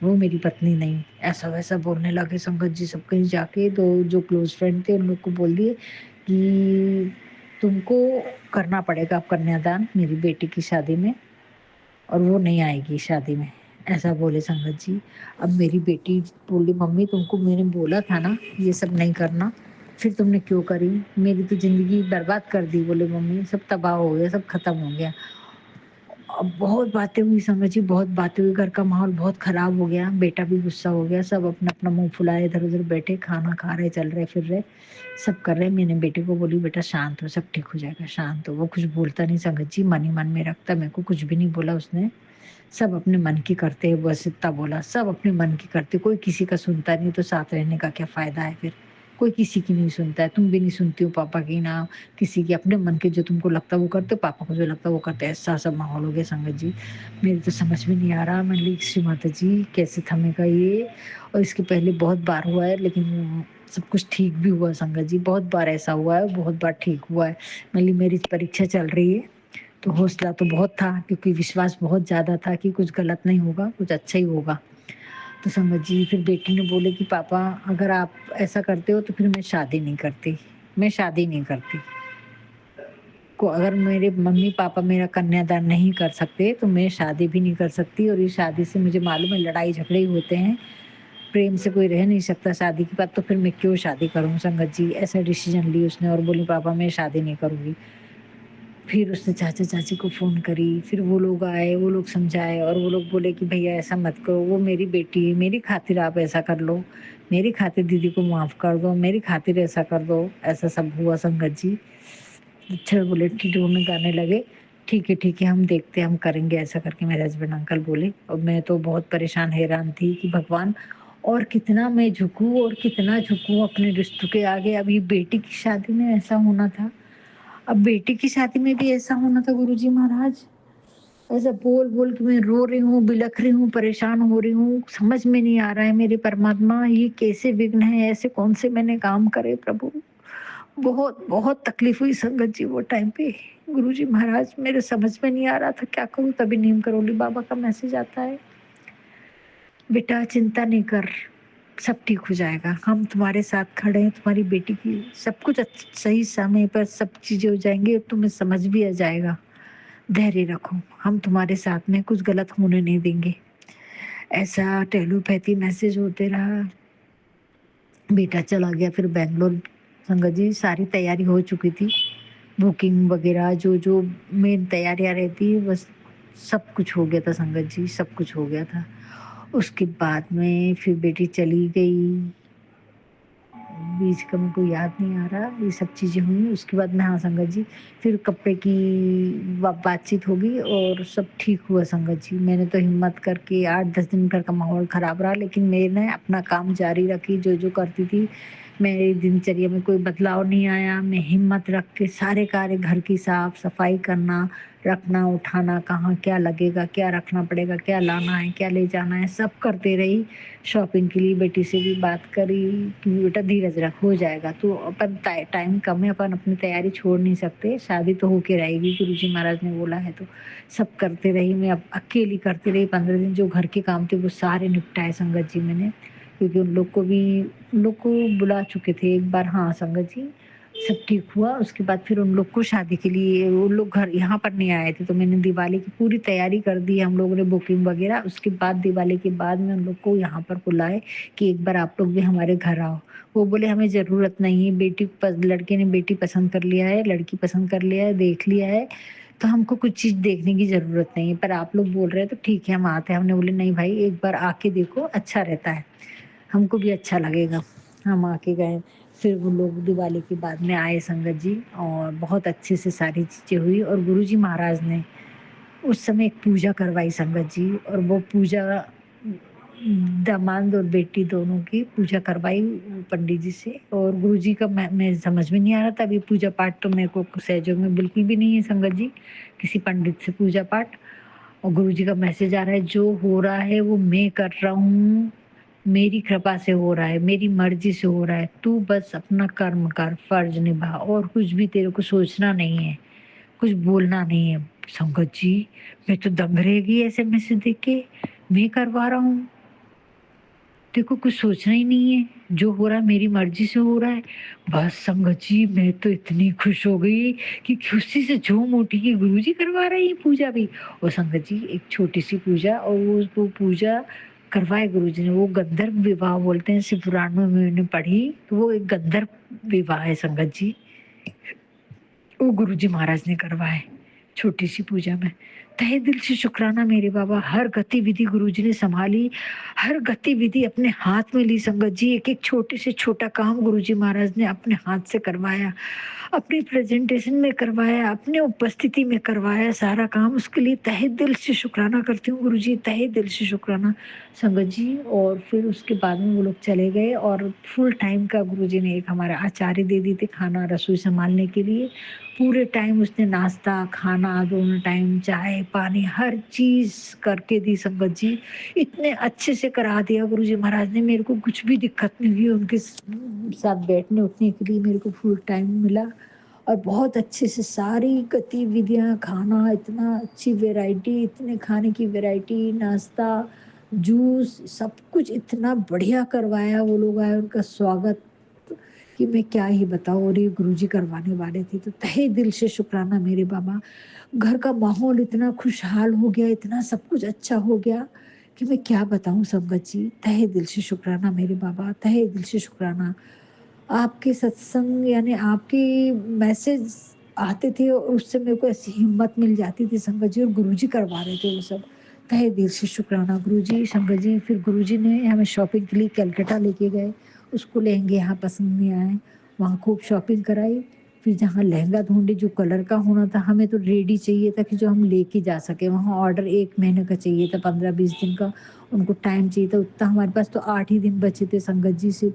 वो मेरी पत्नी नहीं, ऐसा वैसा बोलने लगे संगत जी। सब कहीं जाके तो जो क्लोज फ्रेंड थे उन लोग को बोल दिए कि तुमको करना पड़ेगा अब कन्यादान मेरी बेटी की शादी में, और वो नहीं आएगी शादी में, ऐसा बोले संगत जी। अब मेरी बेटी बोली मम्मी तुमको मैंने बोला था ना ये सब नहीं करना, फिर तुमने क्यों करी, मेरी तो जिंदगी बर्बाद कर दी। बोले मम्मी सब तबाह हो गया, सब खत्म हो गया। अब बहुत बातें हुई संगत जी, बहुत बातें हुई, घर का माहौल बहुत खराब हो गया, बेटा भी गुस्सा हो गया, सब अपना अपना मुंह फुलाए इधर उधर बैठे, खाना खा रहे, चल रहे फिर रहे, सब कर रहे। मैंने बेटे को बोली बेटा शांत हो, सब ठीक हो जाएगा, शांत हो। वो कुछ बोलता नहीं संगत जी, मन ही मन में रखता, मेरे को कुछ भी नहीं बोला उसने। सब अपने मन की करते हैं, बस इतना बोला, सब अपने मन की करते, कोई किसी का सुनता नहीं, तो साथ रहने का क्या फायदा है फिर। कोई किसी की नहीं सुनता है, तुम भी नहीं सुनती हो पापा की ना किसी की, अपने मन के जो तुमको लगता है वो करते हो, पापा को जो लगता है वो करते, ऐसा सब माहौल हो गया संगत जी। मेरे तो समझ में नहीं आ रहा, मैं ली श्री माता जी कैसे थमेगा ये। और इसके पहले बहुत बार हुआ है लेकिन सब कुछ ठीक भी हुआ संगत जी, बहुत बार ऐसा हुआ है, बहुत बार ठीक हुआ है। मेरी परीक्षा चल रही है, तो हौसला तो बहुत था क्योंकि विश्वास बहुत ज़्यादा था कि कुछ गलत नहीं होगा, कुछ अच्छा ही होगा। तो संगत जी फिर बेटी ने बोले कि पापा अगर आप ऐसा करते हो तो फिर मैं शादी नहीं करती, मैं शादी नहीं करती। को अगर मेरे मम्मी-पापा मेरा कन्यादान नहीं कर सकते, तो मैं शादी भी नहीं कर सकती और इस शादी से मुझे मालूम है लड़ाई-झगड़े ही होते हैं। प्रेम से कोई रह नहीं सकता शादी के बाद, तो फिर मैं क्यों शादी करूँ संगत जी? ऐसा डिसीज़न ली उसने और बोली पापा मैं शादी नहीं करूँगी। फिर उसने चाचा-चाची को फ़ोन करी, फिर वो लोग आए, वो लोग समझाए और वो लोग बोले कि भैया ऐसा मत करो, वो मेरी बेटी है, मेरी खातिर आप ऐसा कर लो, मेरी खातिर दीदी को माफ़ कर दो, मेरी खातिर ऐसा कर दो। ऐसा सब हुआ संगत जी। अच्छा बोले ठीक रोने गाने लगे, ठीक है, हम देखते हैं, हम करेंगे ऐसा करके मेरे हस्बैंड अंकल बोले और मैं तो बहुत परेशान हैरान थी कि भगवान और कितना मैं झुकूँ और कितना झुकूँ अपने रिश्तों के आगे। अभी बेटी की शादी में ऐसा होना था, अब बेटी की शादी में भी ऐसा होना था गुरुजी महाराज। ऐसा बोल-बोल के मैं रो रही हूँ, बिलख रही हूँ, परेशान हो रही हूँ, समझ में नहीं आ रहा है मेरे परमात्मा ये कैसे विघ्न है, ऐसे कौन से मैंने काम करे प्रभु। बहुत, बहुत तकलीफ हुई संगत जी वो टाइम पे। गुरुजी महाराज मेरे समझ में नहीं आ रहा था क्या करूँ, तभी नीम करोली बाबा का मैसेज आता है, बेटा चिंता नहीं कर, सब ठीक हो जाएगा। हम तुम्हारे साथ खड़े हैं, तुम्हारी बेटी की सब कुछ सही समय पर सब चीज़ें हो जाएँगी और तुम्हें समझ भी आ जाएगा। धैर्य रखो, हम तुम्हारे साथ में कुछ गलत होने नहीं देंगे। ऐसा टेलीपैथी मैसेज होते रहा। बेटा चला गया फिर बैंगलोर। संगत जी सारी तैयारी हो चुकी थी। बुकिंग वगैरह जो मेन तैयारियाँ रहती है बस सब कुछ हो गया था संगत जी, सब कुछ हो गया था। उसके बाद में फिर बेटी चली गई। बीच का मेरे को याद नहीं आ रहा, ये सब चीज़ें हुई। उसके बाद में हाँ संगत जी, फिर कपड़े की बातचीत होगी और सब ठीक हुआ संगत जी। मैंने तो हिम्मत करके 8-10 दिन घर का माहौल ख़राब रहा, लेकिन मैंने अपना काम जारी रखी, जो करती थी। मेरी दिनचर्या में कोई बदलाव नहीं आया। मैं हिम्मत रख के सारे कार्य घर की साफ-सफाई करना, रखना, उठाना, कहाँ क्या लगेगा, क्या रखना पड़ेगा, क्या लाना है, क्या ले जाना है, सब करते रही। शॉपिंग के लिए बेटी से भी बात करी कि बेटा धीरज रख, हो जाएगा। तो अपन टाइम कम है, अपन अपनी तैयारी छोड़ नहीं सकते, शादी तो होके रहेगी, गुरुजी महाराज ने बोला है तो। सब करते रही, मैं अब अकेली करती रही 15 दिन। जो घर के काम थे वो सारे निपटाए संगत जी मैंने, क्योंकि उन लोग को बुला चुके थे एक बार। हाँ संगत जी, सब ठीक हुआ। उसके बाद फिर उन लोग को शादी के लिए वो लोग घर यहाँ पर नहीं आए थे, तो मैंने दिवाली की पूरी तैयारी कर दी। हम लोगों ने बुकिंग वगैरह, उसके बाद दिवाली के बाद में उन लोग को यहाँ पर बुलाए कि एक बार आप लोग भी हमारे घर आओ। वो बोले हमें ज़रूरत नहीं है, लड़के ने बेटी पसंद कर लिया है, लड़की पसंद कर लिया है, देख लिया है, तो हमको कुछ चीज़ देखने की ज़रूरत नहीं है, पर आप लोग बोल रहे हैं तो ठीक है हम आते हैं। हमने बोले नहीं भाई एक बार आके देखो, अच्छा रहता है, हमको भी अच्छा लगेगा। हम आके गए, फिर वो लोग दिवाली के बाद में आए संगत जी और बहुत अच्छे से सारी चीज़ें हुई और गुरुजी महाराज ने उस समय एक पूजा करवाई संगत जी। और वो पूजा दामाद और बेटी दोनों की पूजा करवाई पंडित जी से। और गुरुजी का मैं समझ में नहीं आ रहा था अभी पूजा पाठ, तो मेरे को सहयोग में बिल्कुल भी नहीं है संगत जी, किसी पंडित से पूजा पाठ। और गुरुजी का मैसेज आ रहा है जो हो रहा है वो मैं कर रहा हूँ, मेरी कृपा से हो रहा है, मेरी मर्ज़ी से हो रहा है। तू बस अपना कर्म कर, फ़र्ज़ निभा और कुछ भी तेरे को सोचना नहीं है, कुछ बोलना नहीं है। संगत जी, मैं तो दंग रह गई ऐसे मैसेज देख के, मैं करवा रहा हूँ, तेरे को कुछ सोचना ही नहीं है, जो हो रहा है मेरी मर्ज़ी से हो रहा है। बस संगत जी मैं तो इतनी खुश हो गई कि खुशी से झूम उठी कि गुरुजी करवा रहे हैं पूजा भी। और संगत जी एक छोटी-सी पूजा और वो पूजा करवाए गुरुजी ने, वो गंधर्व विवाह बोलते हैं, शिव पुराण में मैंने पढ़ी, तो वो एक गंधर्व विवाह है संगत जी। वो गुरुजी महाराज ने करवाए, छोटी-सी पूजा में। तहे दिल से शुक्राना मेरे बाबा, हर गतिविधि गुरुजी ने सँभाली, हर गतिविधि अपने हाथ में ली संगत जी। एक-एक छोटे से छोटा काम गुरुजी महाराज ने अपने हाथ से करवाया, अपनी प्रेज़ेंटेशन में करवाया, अपने उपस्थिति में करवाया सारा काम। उसके लिए तहे दिल से शुक्राना करती हूँ गुरुजी, तहे दिल से शुक्राना संगत जी। और फिर उसके बाद में वो लोग चले गए और फुल टाइम का गुरुजी ने एक हमारा आचार्य दे दी थी खाना, रसोई सँभालने के लिए। पूरे टाइम उसने नाश्ता, खाना, दोनों टाइम चाय, पानी हर चीज़ करके दी संगत जी। इतने अच्छे से करा दिया गुरुजी महाराज ने, मेरे को कुछ भी दिक्कत नहीं हुई उनके साथ बैठने-उठने के लिए मेरे को फुल टाइम मिला। और बहुत अच्छे से सारी गतिविधियाँ, खाना, इतना अच्छी वैरायटी, इतने खाने की वैरायटी, नाश्ता, जूस सब कुछ इतना बढ़िया करवाया। वो लोग आए, उनका स्वागत कि मैं क्या ही बताऊँ, और ये गुरुजी करवाने वाले थे। तो तहे दिल से शुक्राना मेरे बाबा। घर का माहौल इतना खुशहाल हो गया, इतना सब कुछ अच्छा हो गया कि मैं क्या बताऊँ संगत जी। तहे दिल से शुक्राना मेरे बाबा, तहे दिल से शुक्राना। आपके सत्संग यानी आपके मैसेज आते थे और उससे मेरे को ऐसी हिम्मत मिल जाती थी संगत जी, और गुरुजी करवा रहे थे वो सब। तहे दिल से शुक्राना गुरुजी, संगत जी। फिर गुरुजी ने हमें शॉपिंग के लिए कलकत्ता लेके गए। उसको लहंगे यहाँ पसंद नहीं आए, वहाँ खूब शॉपिंग कराई। फिर जहाँ लहंगा ढूँढे जो कलर का होना था, हमें तो रेडी चाहिए था कि जो हम लेके जा सकें। वहाँ ऑर्डर 1 महीने का चाहिए था, 15-20 दिन का उनको टाइम चाहिए था। उतना हमारे पास तो 8 ही दिन बचे थे संगत जी, सिर्फ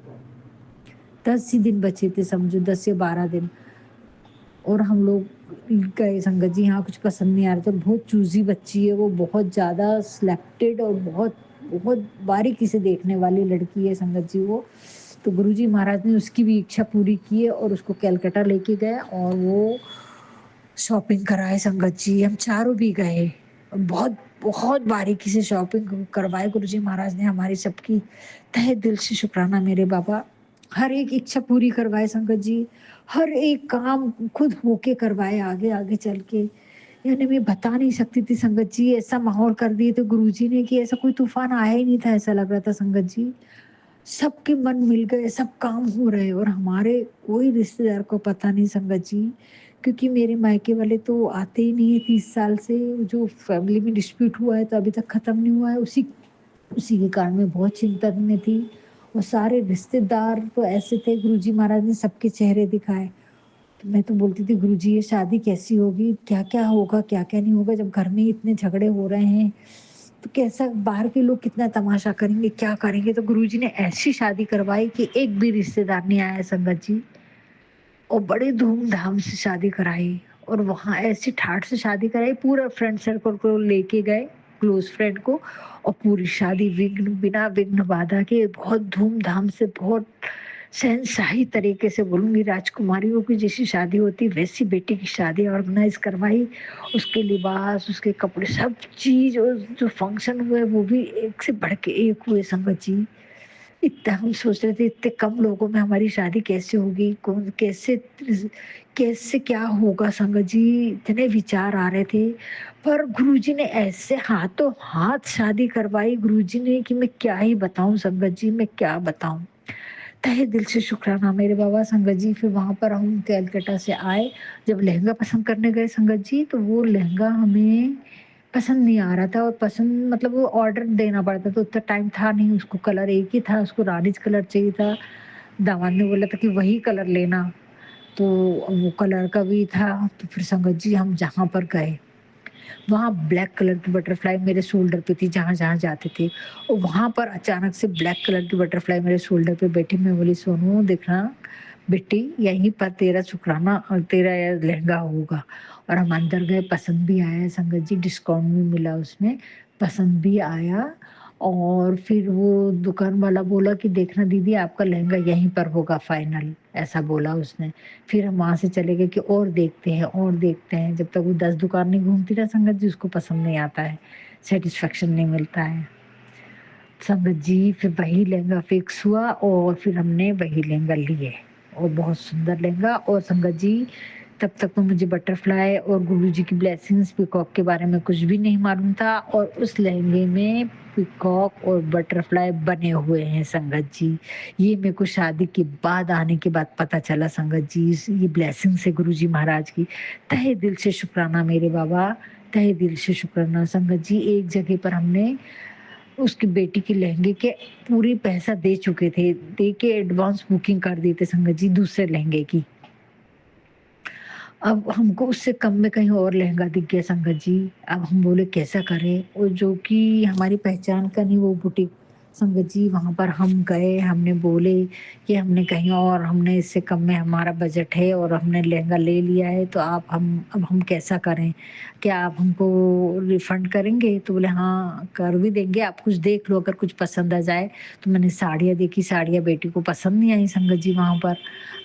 10 ही दिन बचे थे समझो, 10 या 12 दिन। और हम लोग गए संगत जी, यहाँ कुछ पसंद नहीं आ रहा था। बहुत चूज़ी बच्ची है वो, बहुत ज़्यादा सिलेक्टेड और बहुत बहुत बारीकी से देखने वाली लड़की है संगत जी वो। तो गुरुजी महाराज ने उसकी भी इच्छा पूरी की है और उसको कलकत्ता लेके गए और वो शॉपिंग कराए संगत जी। हम चारों भी गए। बहुत बहुत बारीकी से शॉपिंग करवाए गुरुजी महाराज ने हमारी सबकी। तहे दिल से शुक्राना मेरे बाबा। हर एक इच्छा पूरी करवाए संगत जी। हर एक काम खुद होके करवाए आगे आगे चल के। यानी मैं बता नहीं सकती थी संगत जी, ऐसा माहौल कर दिए थे गुरुजी ने कि ऐसा कोई तूफान आया ही नहीं था, ऐसा लग रहा था संगत जी। सबके मन मिल गए, सब काम हो रहे और हमारे कोई रिश्तेदार को पता नहीं संगत जी, क्योंकि मेरे मायके वाले तो आते ही नहीं है 30 साल से। जो फैमिली में डिस्प्यूट हुआ है तो अभी तक खत्म नहीं हुआ है, उसी उसी के कारण मैं बहुत चिंतन में थी। और सारे रिश्तेदार तो ऐसे थे, गुरुजी महाराज ने सबके चेहरे दिखाए। तो मैं तो बोलती थी गुरुजी ये शादी कैसी होगी? क्या-क्या होगा, क्या-क्या नहीं होगा? जब घर में ही इतने झगड़े हो रहे हैं, तो कैसा बाहर के लोग कितना तमाशा करेंगे, क्या करेंगे? तो गुरुजी ने ऐसी शादी करवाई कि एक भी रिश्तेदार नहीं आया संगत जी, और बड़े धूम-धाम से शादी कराई। और वहाँ ऐसी ठाट से शादी कराई, पूरा फ्रेंड सर्कल को लेके गए, क्लोज़ फ्रेंड को, और पूरी शादी बिना विघ्न बाधा के बहुत धूम-धाम से, बहुत शहंशाही तरीके से, बोलूँगी राजकुमारियों की जैसी शादी होती वैसी बेटी की शादी ऑर्गेनाइज़ करवाई। उसके लिबास, उसके कपड़े, सब चीज़, और जो फंक्शन हुए वो भी एक से बढ़ के एक हुए संगत जी। इतना हम सोच रहे थे इतने कम लोगों में हमारी शादी कैसे होगी? कौन कैसे कैसे क्या होगा संगत जी? इतने विचार आ रहे थे। पर गुरुजी ने ऐसे हाथों हाथ शादी करवाई गुरुजी ने कि मैं क्या ही बताऊँ संगत जी, मैं क्या बताऊँ? तहे दिल से शुक्राना मेरे बाबा संगत जी। फिर वहाँ पर हम कलकत्ता से आए, जब लहंगा पसंद करने गए संगत जी, तो वो लहंगा हमें पसंद नहीं आ रहा था, और पसंद मतलब वो ऑर्डर देना पड़ता था, उतना टाइम था नहीं। उसको कलर एक ही था, उसको रानीज कलर चाहिए था। दामाद ने बोला था कि वही कलर लेना, तो वो कलर का भी था। तो फिर संगत जी हम जहाँ पर गए, वहाँ ब्लैक कलर की बटरफ्लाई मेरे शोल्डर पे थी जहाँ-जहाँ जाते थे, और वहाँ पर अचानक से ब्लैक कलर की बटरफ्लाई मेरे शोल्डर पे बैठी। मैं बोली सोनू देखना बेटी, यहीं पर तेरा शुकराना और तेरा ये लहंगा होगा। और हम अंदर गए, पसंद भी आया संगत जी, डिस्काउंट भी मिला उसमें, पसंद भी आया। और फिर वो दुकान वाला बोला कि देखना दीदी आपका लहंगा यहीं पर होगा फाइनल, ऐसा बोला उसने। फिर हम वहाँ से चले गए कि और देखते हैं और देखते हैं, जब तक वो 10 दुकान नहीं घूमती ना संगत जी, उसको पसंद नहीं आता है, सैटिस्फैक्शन नहीं मिलता है। संगत जी फिर वही लहंगा फिक्स हुआ और फिर हमने वही लहंगा लिए, और बहुत सुंदर लहंगा। और संगत जी तब तक तो मुझे बटरफ्लाई और गुरुजी की ब्लेसिंग्स पीकॉक के बारे में कुछ भी नहीं मालूम था, और उस लहंगे में पीकॉक और बटरफ्लाई बने हुए हैं संगत जी। ये मेरे को शादी के बाद आने के बाद पता चला संगत जी, ये ब्लेसिंग्स है गुरुजी महाराज की। तहे दिल से शुक्राना मेरे बाबा, तहे दिल से शुक्राना संगत जी। एक जगह पर हमने उसकी बेटी के लहंगे के पूरी पैसा दे चुके थे, दे के एडवांस बुकिंग कर दी थी संगत जी दूसरे लहंगे की। अब हमको उससे कम में कहीं और लहंगा दिख गया संगत जी। अब हम बोले कैसा करें? और जो कि हमारी पहचान का नहीं वो बुटीक संगत जी, वहाँ पर हम गए, हमने बोले कि हमने कहीं और, हमने इससे कम में हमारा बजट है और हमने लहंगा ले लिया है, तो आप अब हम कैसा करें? क्या आप हमको रिफंड करेंगे? तो बोले हाँ, कर भी देंगे, आप कुछ देख लो अगर कुछ पसंद आ जाए। तो मैंने साड़ियाँ देखी, साड़ियाँ बेटी को पसंद नहीं आई संगत जी वहाँ पर।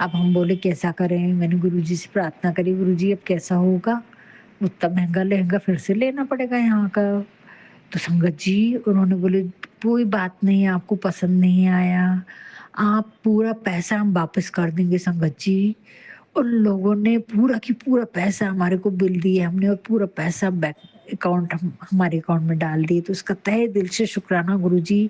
अब हम बोले कैसा करें? मैंने गुरुजी से प्रार्थना करी, गुरुजी अब कैसा होगा? उतना महँगा लहंगा फिर से लेना पड़ेगा यहाँ का। तो संगत जी उन्होंने बोले कोई बात नहीं, आपको पसंद नहीं आया, आप पूरा पैसा हम वापस कर देंगे संगत जी। उन लोगों ने पूरा की पूरा पैसा हमारे को बिल दिए हमने और पूरा पैसा बैंक अकाउंट हम हमारे अकाउंट में डाल दिए। तो उसका तहे दिल से शुक्राना गुरुजी,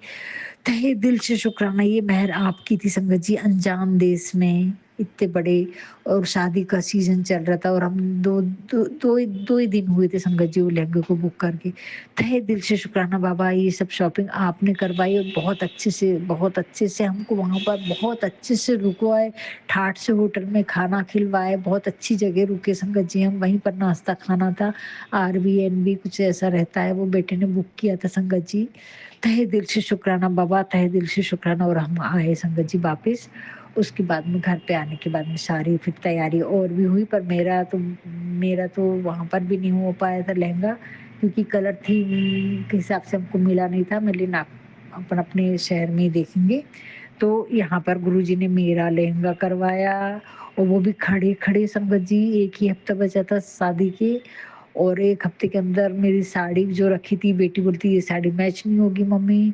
तहे दिल से शुक्राना। ये मेहर आपकी थी संगत जी, अनजान देश में इतने बड़े और शादी का सीज़न चल रहा था और हम 2 ही दिन हुए थे संगत जी वो लहंगे को बुक करके। तहे दिल से शुक्राना बाबा, ये सब शॉपिंग आपने करवाई और बहुत अच्छे से हमको वहाँ पर बहुत अच्छे से रुकवाए, ठाट से होटल में खाना खिलवाए, बहुत अच्छी जगह रुके संगत जी हम, वहीं पर नाश्ता खाना था। आरबीएनबी कुछ ऐसा रहता है, वो बेटे ने बुक किया था संगत जी। तहे दिल से शुक्राना बाबा, तहे दिल से शुक्राना। और हम आए संगत जी वापस। उसके बाद में घर पे आने के बाद में सारी फिर तैयारी और भी हुई, पर मेरा तो वहाँ पर भी नहीं हो पाया था लहंगा, क्योंकि कलर थीम के हिसाब से हमको मिला नहीं था। मैं लेना अपन अपने शहर में ही देखेंगे। तो यहाँ पर गुरुजी ने मेरा लहंगा करवाया और वो भी खड़े-खड़े संगत जी, 1 ही हफ्ता बचा था शादी के और 1 हफ्ते के अंदर मेरी साड़ी जो रखी थी, बेटी बोलती ये साड़ी मैच नहीं होगी मम्मी।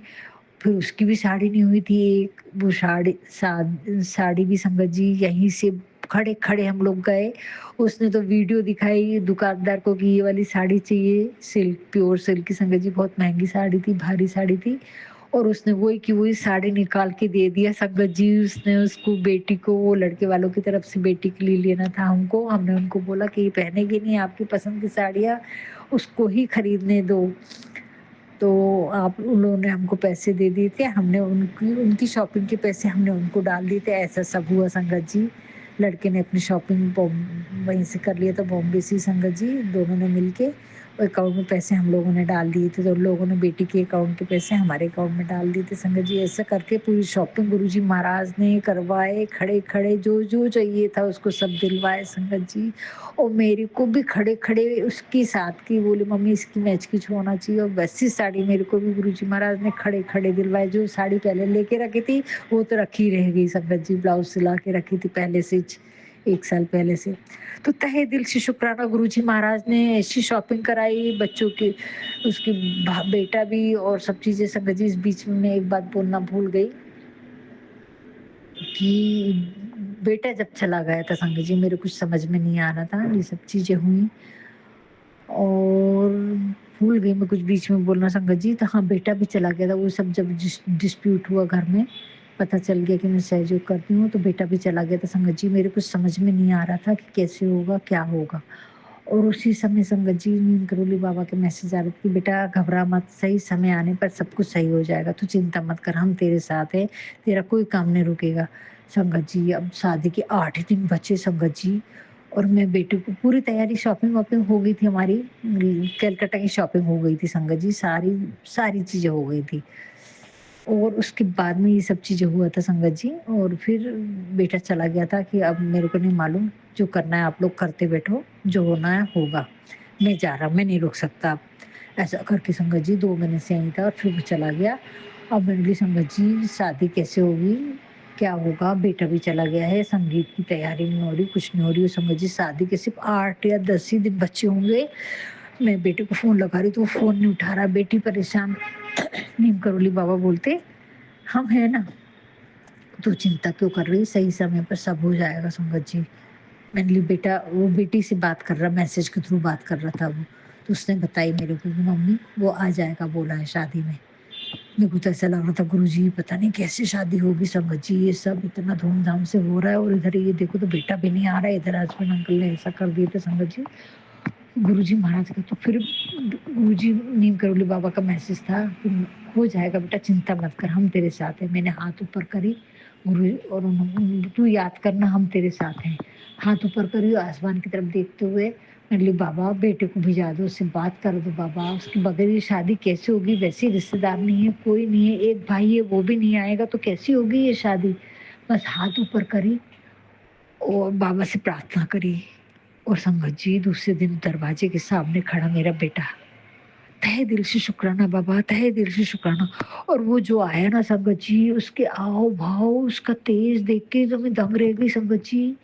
फिर उसकी भी साड़ी नहीं हुई थी एक, वो साड़ी भी संगत जी यहीं से खड़े-खड़े हम लोग गए। उसने तो वीडियो दिखाई दुकानदार को कि ये वाली साड़ी चाहिए, सिल्क, प्योर सिल्क की संगत जी, बहुत महँगी साड़ी थी, भारी साड़ी थी। और उसने वही की वही साड़ी निकाल के दे दिया संगत जी। उसने उसको बेटी को, वो लड़के वालों की तरफ से बेटी के लिए लेना था हमको। हमने उनको बोला कि ये पहनेगी नहीं आपकी पसंद की साड़ियाँ, उसको ही खरीदने दो। तो आप उन लोगों ने हमको पैसे दे दिए थे, हमने उनकी उनकी शॉपिंग के पैसे हमने उनको डाल दिए थे, ऐसा सब हुआ संगत जी। लड़के ने अपनी शॉपिंग वहीं से कर लिया था, बॉम्बे से ही संगत जी, दोनों ने मिलके अकाउंट में पैसे हम लोगों ने डाल दिए थे, तो उन लोगों ने बेटी के अकाउंट के पैसे हमारे अकाउंट में डाल दिए थे संगत जी। ऐसा करके पूरी शॉपिंग गुरुजी महाराज ने करवाए, खड़े-खड़े जो चाहिए था उसको सब दिलवाए संगत जी। और मेरे को भी खड़े-खड़े उसके साथ की बोले मम्मी इसकी मैच कुछ होना चाहिए, और वैसी साड़ी मेरे को भी गुरुजी महाराज ने खड़े-खड़े दिलवाए। जो साड़ी पहले लेके रखी थी, वो तो रखी रह गई संगत जी, ब्लाउज़ सिला के रखी थी पहले से 1 साल पहले से। तो तहे दिल से शुक्राना गुरुजी महाराज ने ऐसी शॉपिंग कराई बच्चों की, उसकी बेटा भी और सब चीज़ें संगत जी। इस बीच में मैं एक बात बोलना भूल गई कि बेटा जब चला गया था संगत जी, मेरे कुछ समझ में नहीं आ रहा था, ये सब चीज़ें हुई और भूल गई मैं कुछ बीच में बोलना संगत जी। तो हाँ, बेटा भी चला गया था, वो सब जब डिस्प्यूट हुआ घर में, पता चल गया कि मैं सहयोग करती हूँ, तो बेटा भी चला गया था संगत जी। मेरे कुछ समझ में नहीं आ रहा था कि कैसे होगा, क्या होगा? और उसी समय संगत जी नीम करोली बाबा के मैसेज आ रहे थे कि बेटा घबरा मत, सही समय आने पर सब कुछ सही हो जाएगा, तू चिंता मत कर, हम तेरे साथ हैं, तेरा कोई काम नहीं रुकेगा। संगत जी अब शादी के 8 ही दिन बचे संगत जी, और मैं बेटे को पूरी तैयारी, शॉपिंग-वॉपिंग हो गई थी हमारी, कलकत्ता की शॉपिंग हो गई थी संगत जी, सारी सारी चीज़ें हो गई थी। और उसके बाद में ये सब चीज़ें हुआ था संगत जी, और फिर बेटा चला गया था कि अब मेरे को नहीं मालूम, जो करना है आप लोग करते बैठो, जो होना है होगा। मैं जा रहा हूँ, मैं नहीं रुक सकता अब। ऐसा करके संगत जी 2 महीने से यहीं था और फिर वो चला गया। अब मैंने बोली संगत जी शादी कैसे होगी? क्या होगा? बेटा भी चला गया है, संगीत की तैयारी नहीं हो रही, कुछ नहीं हो रही है संगत जी, शादी के सिर्फ़ 8 या 10 ही दिन बचे होंगे। मैं बेटे को फ़ोन लगा रही तो वो फ़ोन नहीं उठा रहा, बेटी परेशान। नीम करोली बाबा बोलते, हम हैं ना, तू चिंता क्यों कर रही है, सही समय पर सब हो जाएगा संगत जी। मैंने बोली बेटा, वो बेटी से बात कर रहा, मैसेज के थ्रू बात कर रहा था वो, तो उसने बताई मेरे को कि मम्मी वो आ जाएगा बोला है शादी में। मेरे को तो ऐसा लग रहा था गुरुजी पता नहीं कैसे शादी होगी संगत जी, ये सब इतना धूमधाम से हो रहा है और इधर ये देखो तो बेटा भी नहीं आ रहा है, इधर हस्बैंड अंकल ने ऐसा कर दिया था संगत जी। गुरुजी महाराज का तो फिर गुरुजी नीम करोली बाबा का मैसेज था कि हो जाएगा बेटा, चिंता मत कर, हम तेरे साथ हैं। मैंने हाथ ऊपर करी गुरु, और तू याद करना हम तेरे साथ हैं। हाथ ऊपर करी आसमान की तरफ देखते हुए मैंने बोली बाबा बेटे को भिजा दो, उससे बात कर दो बाबा, उसके बगैर ये शादी कैसे होगी? वैसे रिश्तेदार नहीं है, कोई नहीं है, एक भाई है वो भी नहीं आएगा तो कैसी होगी ये शादी? बस हाथ ऊपर करी और बाबा से प्रार्थना करी, और संगत जी दूसरे दिन दरवाजे के सामने खड़ा मेरा बेटा। तहे दिल से शुक्राना बाबा, तहे दिल से शुक्राना। और वो जो आया ना संगत जी, उसके आव-भाव, उसका तेज देख के तो मैं दंग रह गई संगत जी।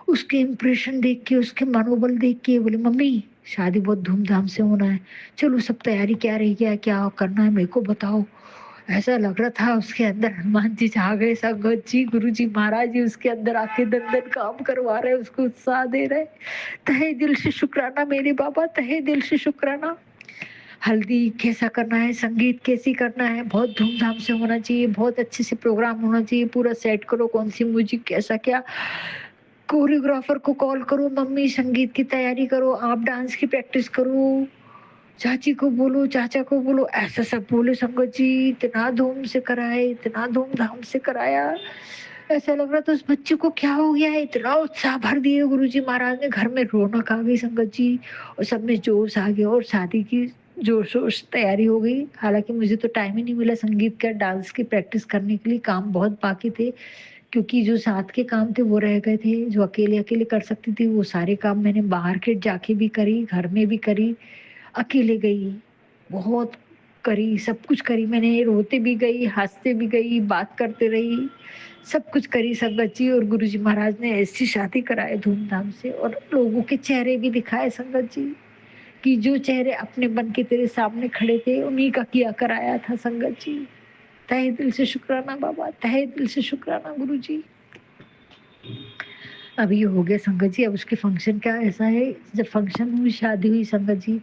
उसके इम्प्रेशन देख के, उसके मनोबल देख के बोले मम्मी शादी बहुत धूमधाम से होना है, चलो सब तैयारी क्या रह गया है, क्या करना है मेरे को बताओ। ऐसा लग रहा था उसके अंदर हनुमान जी छा गए संगत जी, गुरु जी महाराज जी उसके अंदर आके दंदन काम करवा रहे, उसको उत्साह दे रहे। तहे दिल से शुक्राना मेरे बाबा, तहे दिल से शुक्राना। हल्दी कैसा करना है, संगीत कैसी करना है, बहुत धूमधाम से होना चाहिए, बहुत अच्छे से प्रोग्राम होना चाहिए, पूरा सेट करो, कौन सी म्यूजिक कैसा क्या, कोरियोग्राफर को कॉल करो, मम्मी संगीत की तैयारी करो, आप डांस की प्रैक्टिस करो, चाची को बोलो, चाचा को बोलो, ऐसा सब बोले संगत जी। इतना धूम से कराए, इतना धूमधाम से कराया, ऐसा लग रहा था उस बच्चे को क्या हो गया है, इतना उत्साह भर दिए गुरुजी महाराज ने। घर में रौनक आ गई संगत जी, और सब में जोश आ गया, और शादी की जोर-शोर तैयारी हो गई। हालाँकि मुझे तो टाइम ही नहीं मिला संगीत का, डांस की प्रैक्टिस करने के लिए, काम बहुत बाकी थे। क्योंकि जो साथ के काम थे वो रह गए थे, जो अकेले-अकेले कर सकती थी वो सारे काम मैंने बाहर के जाके भी करी, घर में भी करी, अकेले गई, बहुत करी, सब कुछ करी मैंने, रोते भी गई, हँसते भी गई, बात करते रही, सब कुछ करी सब बच्ची। और गुरुजी महाराज ने ऐसी शादी कराए धूमधाम से, और लोगों के चेहरे भी दिखाए संगत जी, कि जो चेहरे अपने बन के तेरे सामने खड़े थे, उन्हीं का किया कराया था संगत जी। तहे दिल से शुक्राना बाबा, तहे दिल से शुक्राना गुरुजी। अब ये हो गया संगत जी। अब उसके फंक्शन का ऐसा है, जब फंक्शन हुई, शादी हुई संगत जी,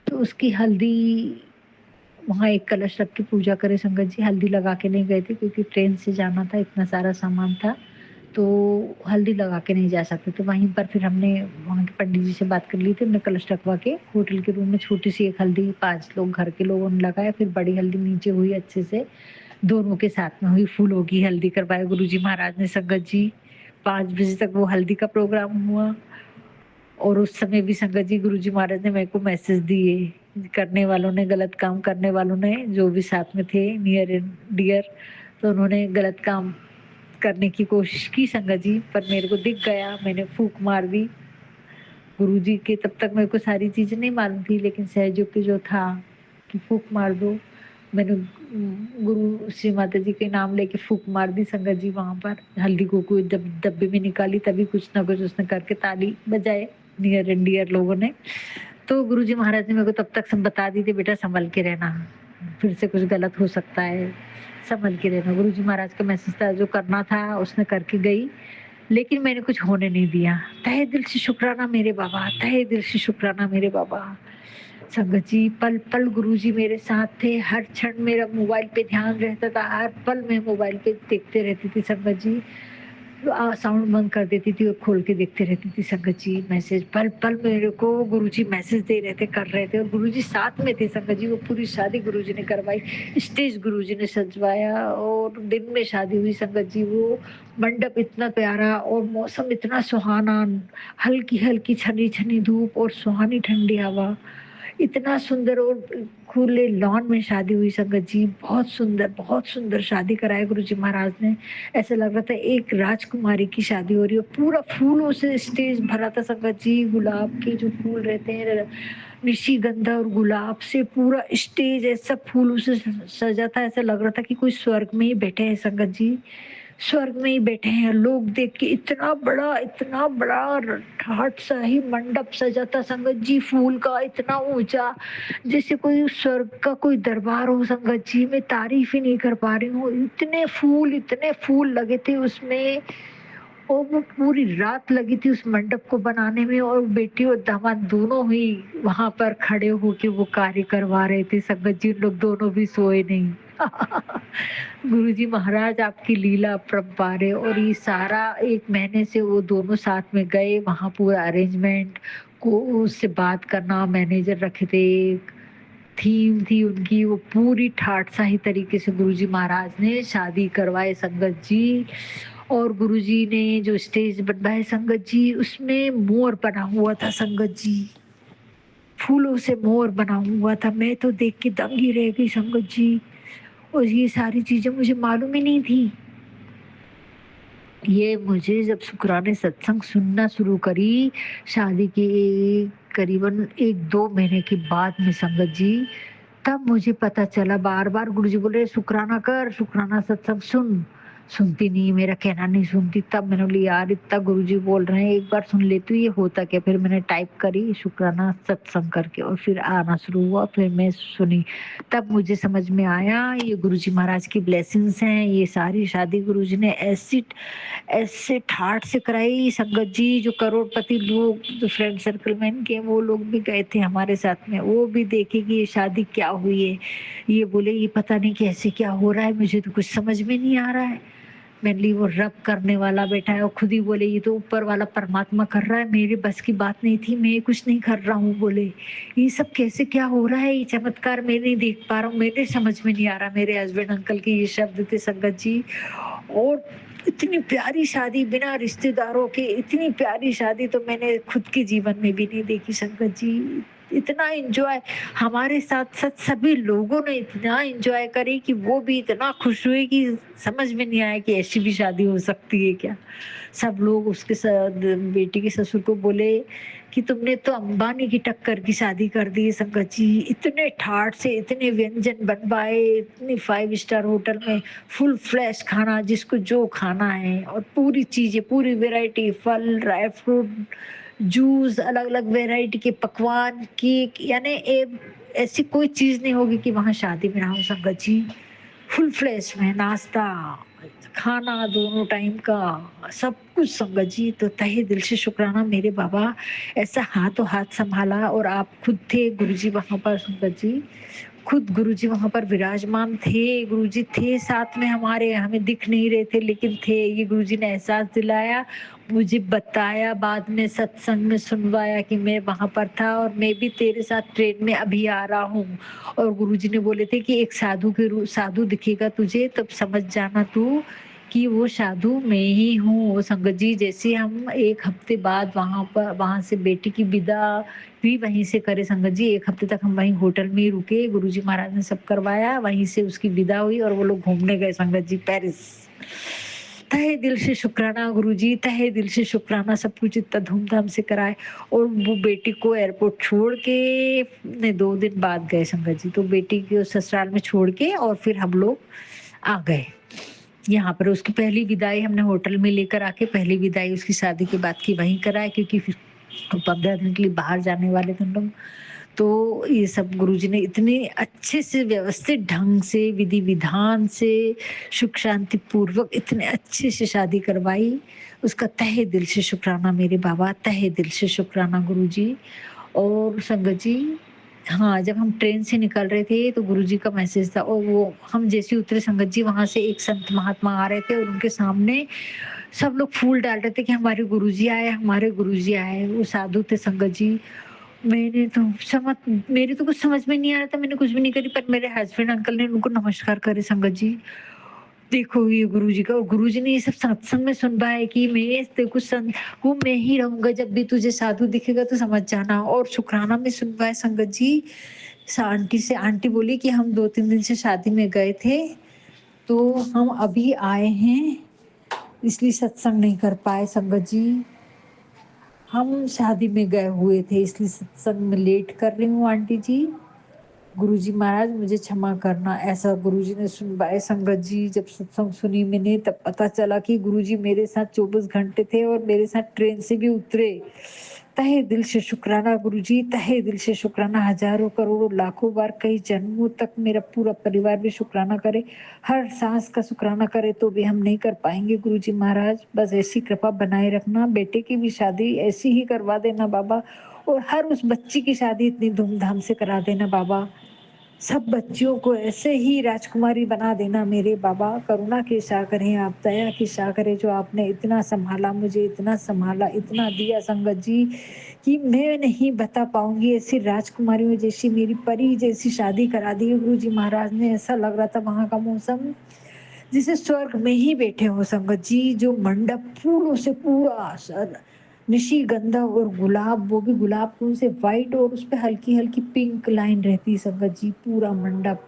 तो उसकी हल्दी, वहाँ एक कलश रख के पूजा करे संगत जी। हल्दी लगा के नहीं गए थे क्योंकि ट्रेन से जाना था, इतना सारा सामान था, तो हल्दी लगा के नहीं जा सकते। तो वहीं पर फिर हमने वहाँ के पंडित जी से बात कर ली थी, हमने कलश रखवा के होटल के रूम में छोटी-सी एक हल्दी 5 लोग घर के लोगों ने लगाया, फिर बड़ी हल्दी नीचे हुई अच्छे से, दोनों के साथ में हुई, फूलों की हल्दी करवाई गुरुजी महाराज ने संगत जी। 5 बजे तक वो हल्दी का प्रोग्राम हुआ, और उस समय भी संगत जी गुरुजी महाराज ने मेरे को मैसेज दिए, करने वालों ने, गलत काम करने वालों ने, जो भी साथ में थे नियर एंड डियर, तो उन्होंने गलत काम करने की कोशिश की संगत जी, पर मेरे को दिख गया, मैंने फूँक मार दी। गुरुजी के तब तक मेरे को सारी चीज़ें नहीं मालूम थी, लेकिन सहयोग के जो था कि फूँक मार दो, मैंने गुरु श्री माता जी के नाम लेके फूँक मार दी संगत जी वहाँ पर। हल्दी को कोई डब्बे में निकाली, तभी कुछ ना कुछ उसने करके ताली बजाए नियर एंड डियर लोगों ने। तो गुरुजी महाराज ने मेरे को तब तक सब बता दी थी, बेटा संभल के रहना, फिर से कुछ गलत हो सकता है, संभल के रहना। गुरुजी महाराज का मैसेज था, जो करना था उसने करके गई, लेकिन मैंने कुछ होने नहीं दिया। तहे दिल से शुक्राना मेरे बाबा, तहे दिल से शुक्राना मेरे बाबा। संगत जी पल-पल गुरुजी मेरे साथ थे, हर क्षण मेरा मोबाइल पे ध्यान रहता था, हर पल मैं मोबाइल पे देखते रहती थी संगत जी। साउंड बंद कर देती थी और खोल के देखते रहती थी संगत जी मैसेज। पल-पल मेरे को गुरुजी मैसेज दे रहे थे, कर रहे थे, और गुरुजी साथ में थे संगत जी। वो पूरी शादी गुरुजी ने करवाई, स्टेज गुरुजी ने सजवाया, और दिन में शादी हुई संगत जी। वो मंडप इतना प्यारा और मौसम इतना सुहाना, हल्की-हल्की छनी-छनी धूप और सुहानी ठंडी हवा। इतना सुंदर, और खुले लॉन में शादी हुई संगत जी। बहुत सुंदर शादी कराई गुरुजी महाराज ने। ऐसा लग रहा था एक राजकुमारी की शादी हो रही है। पूरा फूलों से स्टेज भरा था संगत जी। गुलाब के जो फूल रहते हैं, निशिगंधा और गुलाब से पूरा स्टेज ऐसा फूलों से सजा था। ऐसा लग रहा था कि कोई स्वर्ग में ही बैठे हैं संगत जी। स्वर्ग में ही बैठे हैं। लोग देख के इतना बड़ा ठाट सा ही मंडप सजा था संगत जी, फूल का इतना ऊंचा, जैसे कोई स्वर्ग का कोई दरबार हो संगत जी। मैं तारीफ ही नहीं कर पा रही हूँ, इतने फूल लगे थे उसमें, और वो पूरी रात लगी थी उस मंडप को बनाने में, और बेटी और दामाद दोनों ही वहां पर खड़े होके वो कार्य करवा रहे थे संगत जी। उन लोग दोनों भी सोए नहीं। गुरुजी महाराज आपकी लीला अपरंपार है। और ये सारा 1 महीने से वो दोनों साथ में गए वहाँ, पूरा अरेंजमेंट को उससे बात करना, मैनेजर रखे थे, थीम थी उनकी, वो पूरी ठाट-साही तरीके से गुरुजी महाराज ने शादी करवाए संगत जी। और गुरुजी ने जो स्टेज बनवाए संगत जी, उसमें मोर बना हुआ था संगत जी। फूलों से मोर बना हुआ था। मैं तो देख के दंग ही रह गई संगत जी। और ये सारी चीज़ें मुझे मालूम ही नहीं थी। ये मुझे जब शुक्राने सत्संग सुनना शुरू करी, शादी के करीबन 1-2 महीने के बाद में संगत जी, तब मुझे पता चला। बार-बार गुरुजी बोले शुक्राना कर, शुक्राना सत्संग सुन। सुनती नहीं, मेरा कहना नहीं सुनती। तब मैंने बोली यार इतना गुरुजी बोल रहे हैं, एक बार सुन लेती हूँ, ये होता क्या? फिर मैंने टाइप करी शुक्राना सत्संग करके और फिर आना शुरू हुआ, फिर मैं सुनी। तब मुझे समझ में आया ये गुरुजी महाराज की ब्लेसिंग्स हैं। ये सारी शादी गुरुजी ने ऐसी ऐसे ठाठ से कराई। संगत जी जो करोड़पति लोग जो फ्रेंड सर्कल में इनके, वो लोग भी गए थे हमारे साथ में, वो भी देखे कि ये शादी क्या हुई है। ये बोले ये पता नहीं कैसे क्या हो रहा है, मुझे तो कुछ समझ में नहीं आ रहा है। मैंने ली वो रब करने वाला बैठा है और खुद ही बोले ये तो ऊपर वाला परमात्मा कर रहा है, मेरे बस की बात नहीं थी, मैं कुछ नहीं कर रहा हूँ। बोले ये सब कैसे क्या हो रहा है, ये चमत्कार मैं नहीं देख पा रहा हूँ, मेरे समझ में नहीं आ रहा। मेरे हस्बैंड अंकल के ये शब्द थे संगत जी। और इतनी प्यारी शादी बिना रिश्तेदारों के, इतनी प्यारी शादी तो मैंने खुद के जीवन में भी नहीं देखी संगत जी। इतना एंजॉय हमारे साथ साथ सभी लोगों ने इतना एंजॉय करी कि वो भी इतना खुश हुए कि समझ में नहीं आया कि ऐसी भी शादी हो सकती है क्या। सब लोग उसके साथ बेटी के ससुर को बोले कि तुमने तो अंबानी की टक्कर की शादी कर दी है संगत जी। इतने ठाठ से इतने व्यंजन बनवाए, इतनी 5 स्टार होटल में फुल फ्लैश खाना, जिसको जो खाना है और पूरी चीजें, पूरी वैरायटी, फल, ड्राई फ्रूट, जूस, अलग अलग वैरायटी के पकवान, केक, यानी ऐसी कोई चीज नहीं होगी कि वहां शादी में ना हो संगत जी। फुल फ्लैश में नाश्ता, खाना दोनों टाइम का, सब कुछ संगत जी। तो तहे दिल से शुक्राना मेरे बाबा, ऐसा हाथों हाथ संभाला। और आप खुद थे गुरुजी वहां पर संगत जी, खुद गुरुजी वहां पर विराजमान थे, गुरुजी थे साथ में हमारे, हमें दिख नहीं रहे थे लेकिन थे। ये गुरुजी ने एहसास दिलाया, मुझे बताया, बाद में सत्संग में सुनवाया कि मैं वहां पर था और मैं भी तेरे साथ ट्रेन में अभी आ रहा हूँ। और गुरुजी ने बोले थे कि एक साधु के रूप साधु दिखेगा तुझे, तब समझ जाना तू कि वो साधु मैं ही हूँ। वो संगत जी जैसे हम 1 हफ्ते बाद वहां से बेटी की विदा भी वहीं से करे संगत जी। 1 हफ्ते तक हम वहीं होटल में ही रुके, गुरुजी महाराज ने सब करवाया, वहीं से उसकी विदा हुई और वो लोग घूमने गए संगत जी पेरिस। तहे दिल से शुक्राना गुरुजी, तहे दिल से शुक्राना, सब कुछ इतना धूमधाम से कराए। और वो बेटी को एयरपोर्ट छोड़ के ने 2 दिन बाद गए संगत जी। तो बेटी को ससुराल में छोड़ के और फिर हम लोग आ गए यहाँ पर। उसकी पहली विदाई हमने होटल में लेकर आके, पहली विदाई उसकी शादी के बाद की वहीं कराए, क्योंकि फिर 15 दिन के लिए बाहर जाने वाले थे हम लोग। तो ये सब गुरुजी ने इतने अच्छे से व्यवस्थित ढंग से विधि विधान से सुख शांति पूर्वक इतने अच्छे से शादी करवाई। उसका तहे दिल से शुक्राना मेरे बाबा, तहे दिल से शुक्राना गुरुजी। और संगत जी हाँ, जब हम ट्रेन से निकल रहे थे तो गुरुजी का मैसेज था, और वो हम जैसे ही उतरे संगत जी, वहां से एक संत महात्मा आ रहे थे और उनके सामने सब लोग फूल डाल रहे थे कि हमारे गुरुजी आए, हमारे गुरुजी आए। वो साधु थे संगत जी। मैंने तो समझ मेरे तो कुछ समझ में नहीं आ रहा था, मैंने कुछ भी नहीं करी, पर मेरे हस्बैंड अंकल ने उनको नमस्कार करे संगत जी। देखो ये गुरुजी का, और गुरुजी ने ये सब सत्संग में सुनवाया है कि मैं तेको संत हूँ, मैं ही रहूंगा, जब भी तुझे साधु दिखेगा तो समझ जाना। और शुक्राना में सुनवाया संगत जी। आंटी से, आंटी बोली कि हम 2-3 दिन से शादी में गए थे, तो हम अभी आए हैं, इसलिए सत्संग नहीं कर पाए संगत जी। हम शादी में गए हुए थे इसलिए सत्संग में लेट कर रही हूँ आंटी जी। गुरुजी महाराज मुझे क्षमा करना। ऐसा गुरुजी ने सुनवाए संगत जी। जब सत्संग सुनी मैंने तब पता चला कि गुरुजी मेरे साथ 24 घंटे थे और मेरे साथ ट्रेन से भी उतरे। तहे दिल से शुक्राना गुरुजी, तहे दिल से शुक्राना। हजारों करोड़ों लाखों बार, कई जन्मों तक मेरा पूरा परिवार भी शुक्राना करे, हर सांस का शुक्राना करे, तो भी हम नहीं कर पाएंगे गुरुजी महाराज। बस ऐसी कृपा बनाए रखना, बेटे की भी शादी ऐसी ही करवा देना बाबा, और हर उस बच्ची की शादी इतनी धूमधाम से करा देना बाबा। सब बच्चियों को ऐसे ही राजकुमारी बना देना मेरे बाबा। करुणा के सागर आप, दया के सागर जो आपने इतना संभाला, मुझे इतना संभाला, इतना दिया संगत जी कि मैं नहीं बता पाऊंगी। ऐसी राजकुमारियों जैसी, मेरी परी जैसी शादी करा दी गुरु जी महाराज ने। ऐसा लग रहा था वहां का मौसम जिसे स्वर्ग में ही बैठे हो संगत जी। जो मंडप फूलों से पूरा निशिगंधा और गुलाब, वो भी गुलाब फूल से वाइट, और उस पे हल्की हल्की पिंक लाइन रहती है संगत जी। पूरा मंडप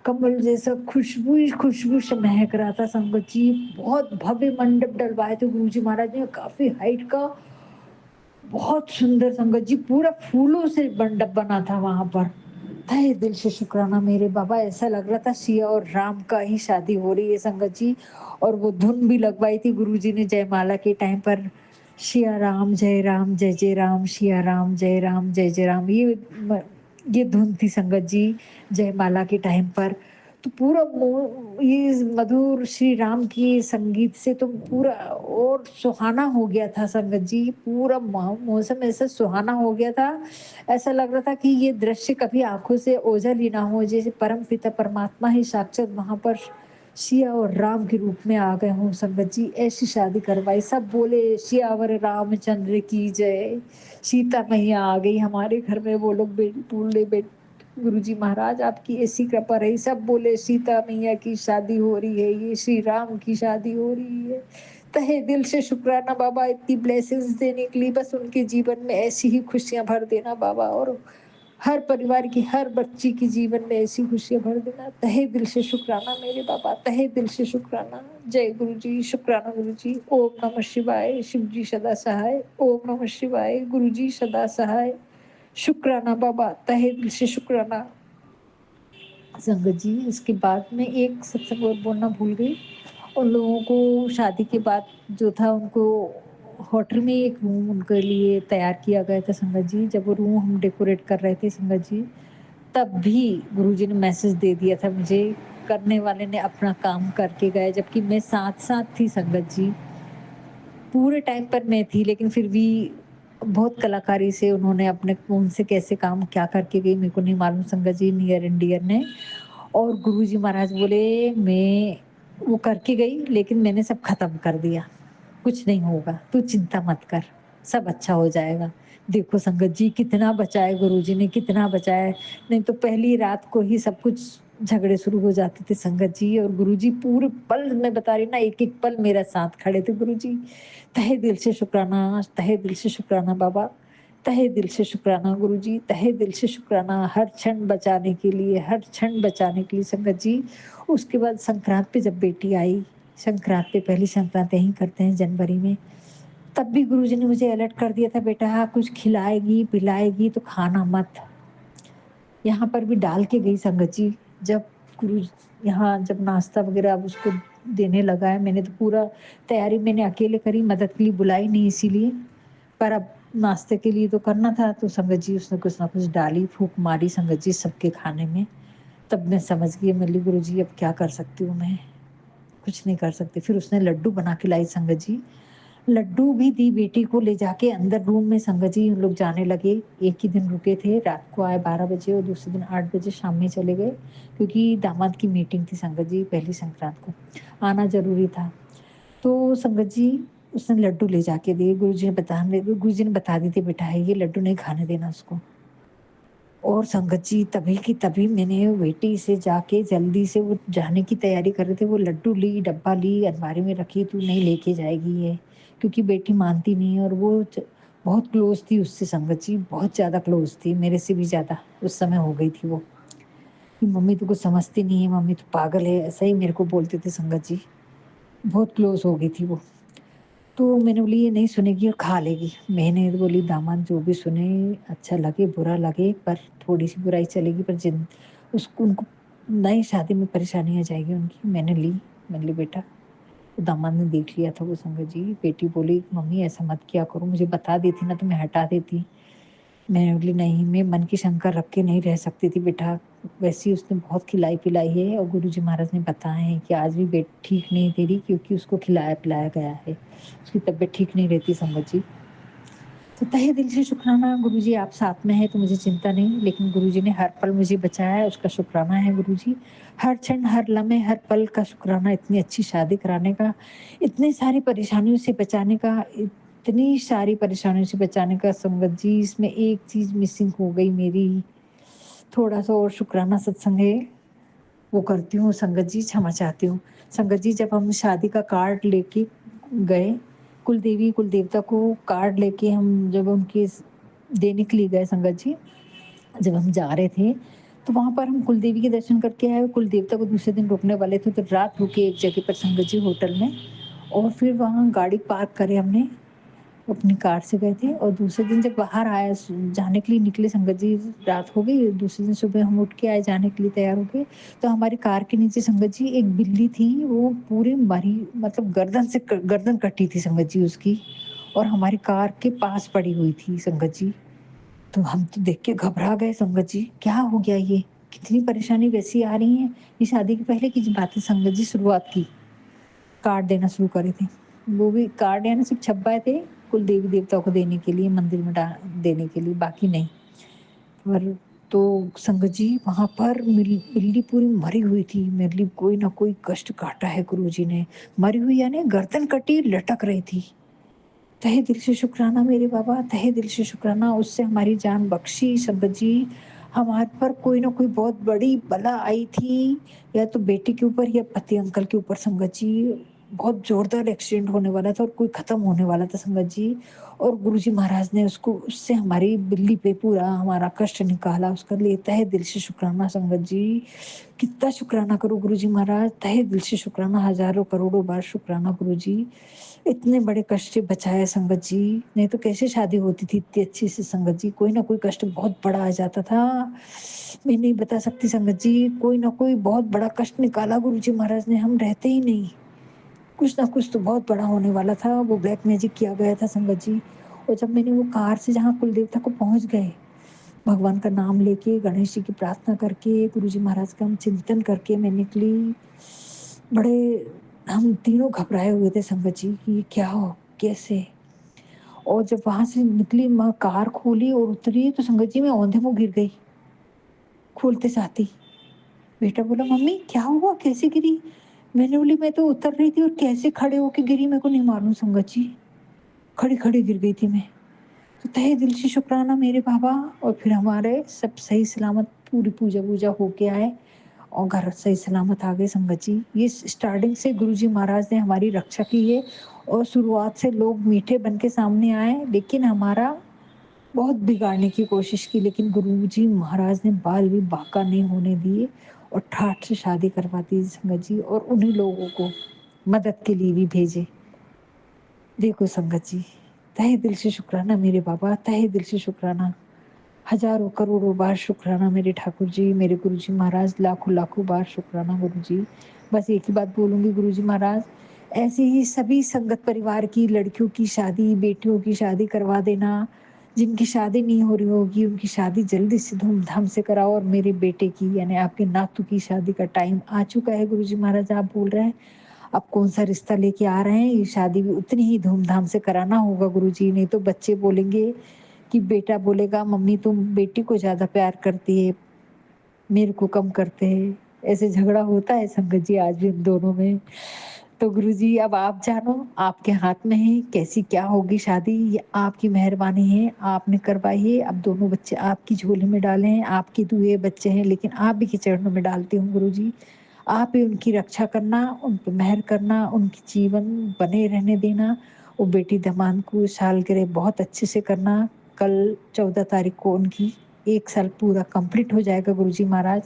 कमल जैसा खुशबू ही खुशबू से महक रहा था संगत जी। बहुत भव्य मंडप डलवाए थे गुरु जी महाराज ने, काफी हाइट का, बहुत सुंदर संगत जी। पूरा फूलों से मंडप बना था वहां पर। तहे दिल से शुक्राना मेरे बाबा, ऐसा लग रहा था सिया और राम का ही शादी हो रही है संगत जी। और वो धुन भी लगवाई थी गुरुजी ने जयमाला के टाइम पर, सिया राम जय जय राम, सिया राम जय जय राम, ये धुन थी संगत जी जयमाला के टाइम पर। तो पूरा ये मधुर श्री राम की संगीत से तो पूरा और सुहाना हो गया था संगत जी, पूरा मौसम ऐसा सुहाना हो गया था। ऐसा लग रहा था कि ये दृश्य कभी आँखों से ओझल ही ना हो, जैसे परमपिता परमात्मा ही साक्षात वहाँ पर सिया और राम के रूप में आ गए हों संगत जी, ऐसी शादी करवाई। सब बोले सियावर रामचंद्र की जय, सीता मैया आ गई हमारे घर में, वो लोग बोले गुरुजी महाराज आपकी ऐसी कृपा रही। सब बोले सीता मैया की शादी हो रही है, ये श्री राम की शादी हो रही है। तहे दिल से शुक्राना बाबा, इतनी ब्लेसिंग्स देने के लिए, बस उनके जीवन में ऐसी ही खुशियां भर देना बाबा, और हर परिवार की हर बच्ची के जीवन में ऐसी खुशियां भर देना। तहे दिल से शुक्राना मेरे बाबा, तहे दिल से शुक्राना। जय गुरु जी, शुक्राना गुरु जी। ओम नमः शिवाय, शिव जी सदा सहाय। ओम नमः शिवाय, गुरु जी सदा सहाय। शुक्राना बाबा, तहे दिल से शुक्राना। संगत जी इसके बाद में एक सत्संग और बोलना भूल गई। उन लोगों को शादी के बाद जो था, उनको होटल में एक रूम उनके लिए तैयार किया गया था संगत जी। जब वो रूम हम डेकोरेट कर रहे थे संगत जी, तब भी गुरुजी ने मैसेज दे दिया था मुझे, करने वाले ने अपना काम करके गए, जबकि मैं साथ-साथ थी संगत जी। पूरे टाइम पर मैं थी, लेकिन फिर भी बहुत कलाकारी से उन्होंने अपने फ़ोन से कैसे काम क्या करके गई मेरे को नहीं मालूम संगत जी, नियर एंड डियर ने। और गुरुजी महाराज बोले मैं वो करके गई, लेकिन मैंने सब खत्म कर दिया। कुछ नहीं होगा, तू चिंता मत कर, सब अच्छा हो जाएगा। देखो संगत जी कितना बचाए गुरुजी ने, कितना बचाया। नहीं तो पहली रात को ही सब कुछ झगड़े शुरू हो जाते थे संगत जी, और गुरुजी पूरे पल, मैं बता रही ना, एक-एक पल मेरा साथ खड़े थे गुरुजी। तहे दिल से शुक्राना, तहे दिल से शुक्राना बाबा, तहे दिल से शुक्राना गुरुजी, तहे दिल से शुक्राना हर क्षण बचाने के लिए, हर क्षण बचाने के लिए संगत जी। उसके बाद संक्रांत पे जब बेटी आई, संक्रांत पे पहली संक्रांत यहीं करते हैं जनवरी में, तब भी गुरुजी ने मुझे अलर्ट कर दिया था, बेटा कुछ खिलाएगी, पिलाएगी तो खाना मत। यहाँ पर भी डाल के गई संगत जी। जब गुरु यहाँ जब नाश्ता वग़ैरह अब उसको देने लगा है, मैंने तो पूरा तैयारी मैंने अकेले करी, मदद के लिए बुलाई नहीं इसीलिए। पर अब नाश्ते के लिए तो करना था, तो संगत जी उसने कुछ ना कुछ डाली, फूँक मारी संगत जी सबके खाने में। तब मैं समझ गई, मैं बोली गुरुजी अब क्या कर सकती हूँ मैं? कुछ नहीं कर सकती। फिर उसने लड्डू बना के लाई संगत जी। लड्डू भी दी बेटी को ले जाके अंदर रूम में संगत जी, हम लोग जाने लगे। एक ही दिन रुके थे, रात को आए 12 बजे और दूसरे दिन 8 बजे शाम में चले गए, क्योंकि दामाद की मीटिंग थी संगत जी पहली संक्रांत को, आना ज़रूरी था। तो संगत जी उसने लड्डू ले जाके दिए, गुरुजी ने बता दी थी बेटा ये लड्डू नहीं खाने देना उसको। और संगत जी तभी की तभी मैंने बेटी से जाके जल्दी से, वो जाने की तैयारी कर रहे थे, वो लड्डू ली, डब्बा ली, अलमारी में रखी, तू नहीं लेके जाएगी ये, क्योंकि बेटी मानती नहीं है। और वो बहुत क्लोज थी उससे संगत जी, बहुत ज़्यादा क्लोज थी, मेरे से भी ज़्यादा उस समय हो गई थी वो, कि मम्मी तो कुछ समझती नहीं है, मम्मी तो पागल है, ऐसा ही मेरे को बोलते थे संगत जी। बहुत क्लोज हो गई थी वो। तो मैंने बोली ये नहीं सुनेगी और खा लेगी। मैंने तो बोली दामाद जो भी सुने, अच्छा लगे, बुरा लगे, पर थोड़ी-सी बुराई चलेगी, पर उसको उनको नई शादी में परेशानी आ जाएगी उनकी। मैंने ली बेटा। तो दामाद ने देख लिया था वो संगत जी। बेटी बोली मम्मी ऐसा मत किया करो, मुझे बता देती ना तो मैं हटा देती। मैं बोली नहीं, मैं मन की शंका रख के नहीं रह सकती थी बेटा। वैसे ही उसने बहुत खिलाई-पिलाई है, और गुरुजी महाराज ने बताया है कि आज भी ठीक नहीं तेरी, क्योंकि उसको खिलाया-पिलाया गया है। उसकी तबीयत ठीक नहीं रहती संगत जी। तो तहे दिल से शुक्राना गुरुजी, आप साथ में हैं तो मुझे चिंता नहीं, लेकिन गुरुजी ने हर पल मुझे बचाया है, उसका शुक्राना है गुरुजी। हर क्षण, हर लम्हे, हर पल का शुक्राना, इतनी अच्छी शादी कराने का, इतनी सारी परेशानियों से बचाने का, इतनी सारी परेशानियों से बचाने का संगत जी, इसमें एक चीज़ मिसिंग हो गई मेरी। थोड़ा-सा और शुक्राना सत्संग है, वो करती हूँ संगत जी, क्षमा चाहती हूँ। संगत जी जब हम शादी का कार्ड लेके गए, कुलदेवी कुलदेवता को कार्ड लेके हम जब उनके देने के लिए गए संगत जी, जब हम जा रहे थे, तो वहाँ पर हम कुलदेवी के दर्शन करके आए, कुलदेवता को दूसरे दिन रुकने वाले थे, तो रात रुके एक जगह पर संगत जी होटल में, और फिर वहाँ गाड़ी पार्क करे हमने। अपनी कार से गए थे और दूसरे दिन जब बाहर आए जाने के लिए निकले संगत जी, रात हो गई, दूसरे दिन सुबह हम उठ के आए जाने के लिए तैयार होके, तो हमारी कार के नीचे संगत जी एक बिल्ली थी, वो पूरी मरी, मतलब गर्दन कटी थी संगत जी उसकी, और हमारी कार के पास पड़ी हुई थी संगत जी। तो हम तो देख के घबरा गए संगत जी, क्या हो गया ये? कितनी परेशानी वैसी आ रही है। ये शादी के पहले की बात है संगत जी, शुरुआत की। कार्ड देना शुरू करे थे। वो भी कार्ड यानी सिर्फ़ छपवाए थे, कुल देवी-देवताओं को देने के लिए, मंदिर में डा देने के लिए, बाकी नहीं। पर तो संगत जी वहाँ पर बिल्ली पूरी मरी हुई थी, मेरे लिए कोई ना कोई कष्ट काटा है गुरुजी ने। मरी हुई यानी गर्दन कटी लटक रही थी। तहे दिल से शुक्राना मेरे बाबा, तहे दिल से शुक्राना, उससे हमारी जान बख्शी संगत जी। हमारे पर कोई ना कोई बहुत बड़ी बला आई थी, या तो बेटे के ऊपर या पति अंकल के ऊपर संगत जी। बहुत ज़ोरदार एक्सीडेंट होने वाला था और कोई ख़त्म होने वाला था संगत जी। और गुरुजी महाराज ने उसको, उससे हमारी बिल्ली पे पूरा हमारा कष्ट निकाला, उसके लिए तहे दिल से शुक्राना संगत जी। कितना शुक्राना करूँ गुरुजी महाराज, तहे दिल से शुक्राना, हज़ारों करोड़ों बार शुक्राना गुरुजी। इतने बड़े कष्ट से बचाया संगत जी, नहीं तो कैसे शादी होती थी इतनी अच्छी से संगत जी, कोई ना कोई कष्ट बहुत बड़ा आ जाता था। मैं नहीं बता सकती संगत जी, कोई ना कोई बहुत बड़ा कष्ट निकाला गुरुजी महाराज ने, हम रहते ही नहीं। कुछ ना कुछ तो बहुत बड़ा होने वाला था, वो ब्लैक मैजिक किया गया था संगत जी। और जब मैंने वो कार से जहाँ कुलदेवता को पहुँच गए, भगवान का नाम लेके, गणेश जी की प्रार्थना करके, गुरुजी महाराज का हम चिंतन करके मैं निकली। बड़े हम तीनों घबराए हुए थे संगत जी कि ये क्या हो, कैसे? और जब वहाँ से निकली, मैं कार खोली और उतरी तो संगत जी मैं औंधे मुँह गिर गई, खोलते साथ ही। बेटा बोला, "मम्मी क्या हुआ? कैसे गिरी?" मैंने बोली, "मैं तो उतर रही थी और कैसे खड़े होके गिरी मेरे को नहीं मालूम संगत जी, खड़ी-खड़ी गिर गई थी मैं।" तो तहे दिल से शुक्राना मेरे बाबा। और फिर हमारे सब सही सलामत पूरी पूजा-वूजा होके आए और घर सही सलामत आ गए संगत जी। ये स्टार्टिंग से गुरुजी महाराज ने हमारी रक्षा की है और शुरुआत से लोग मीठे बन के सामने आए, लेकिन हमारा बहुत बिगाड़ने की कोशिश की, लेकिन गुरुजी महाराज ने बाल भी बांका नहीं होने दिए और ठाठ से शादी करवा दी संगत जी, और उन्हीं लोगों को मदद के लिए भी भेजे। देखो संगत जी, तहे दिल से शुक्राना मेरे बाबा, तहे दिल से शुक्राना। हज़ारों करोड़ों बार शुक्राना मेरे ठाकुर जी, मेरे गुरुजी महाराज, लाखों-लाखों बार शुक्राना गुरुजी। बस एक ही बात बोलूँगी गुरुजी महाराज, ऐसे ही सभी संगत परिवार की लड़कियों की शादी, बेटियों की शादी करवा देना। जिनकी शादी नहीं हो रही होगी, उनकी शादी जल्दी से धूम-धाम से कराओ, और मेरे बेटे की यानी आपके नातू की शादी का टाइम आ चुका है गुरुजी महाराज, आप बोल रहे हैं। अब कौन-सा रिश्ता लेके आ रहे हैं, ये शादी भी उतनी ही धूम-धाम से कराना होगा गुरुजी, नहीं तो बच्चे बोलेंगे कि बेटा बोलेगा, मम्मी तुम बेटी को ज़्यादा प्यार करती है, मेरे को कम करते हैं। ऐसे झगड़ा होता है संगत जी आज भी हम दोनों में। तो गुरुजी अब आप जानो, आपके हाथ में है कैसी क्या होगी शादी, ये आपकी मेहरबानी है, आपने करवाई है। अब दोनों बच्चे आपकी झोली में डाले हैं, आपके दुए बच्चे हैं, लेकिन आप ही के चरणों में डालती हूँ गुरुजी। आप ही उनकी रक्षा करना, उन पे मेहर करना, उनकी जीवन बने रहने देना। वो बेटी दामाद को सालगिरह बहुत अच्छे से करना। कल 14 तारीख को उनकी 1 साल पूरा कंप्लीट हो जाएगा गुरुजी महाराज।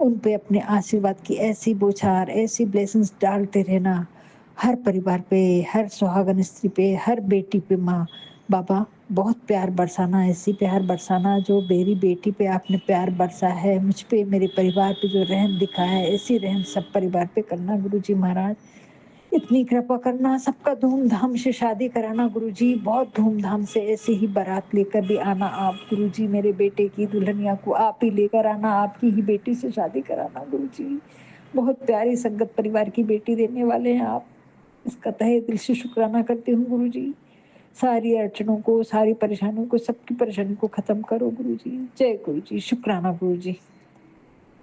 उन पे अपने आशीर्वाद की ऐसी बौछार, ऐसी ब्लेसिंग्स डालते रहना, हर परिवार पे, हर सुहागन स्त्री पे, हर बेटी पे माँ, बाबा बहुत प्यार बरसाना, ऐसी प्यार बरसाना जो मेरी बेटी पे आपने प्यार बरसा है, मुझ पे, मेरे परिवार पे जो रहम दिखाया है, ऐसी रहम सब परिवार पे करना गुरुजी महाराज। इतनी कृपा करना, सबका धूम-धाम से शादी कराना गुरुजी, बहुत धूम-धाम से ऐसे ही बारात लेकर भी आना आप गुरुजी, मेरे बेटे की दुल्हनिया को आप ही लेकर आना, आपकी ही बेटी से शादी कराना गुरुजी। बहुत प्यारी संगत परिवार की बेटी देने वाले हैं आप। इसका तहे दिल से शुक्राना करती हूँ गुरुजी। सारी अड़चनों को, सारी परेशानियों को, सबकी परेशानी को खत्म करो गुरुजी। जय गुरुजी, शुक्राना गुरुजी।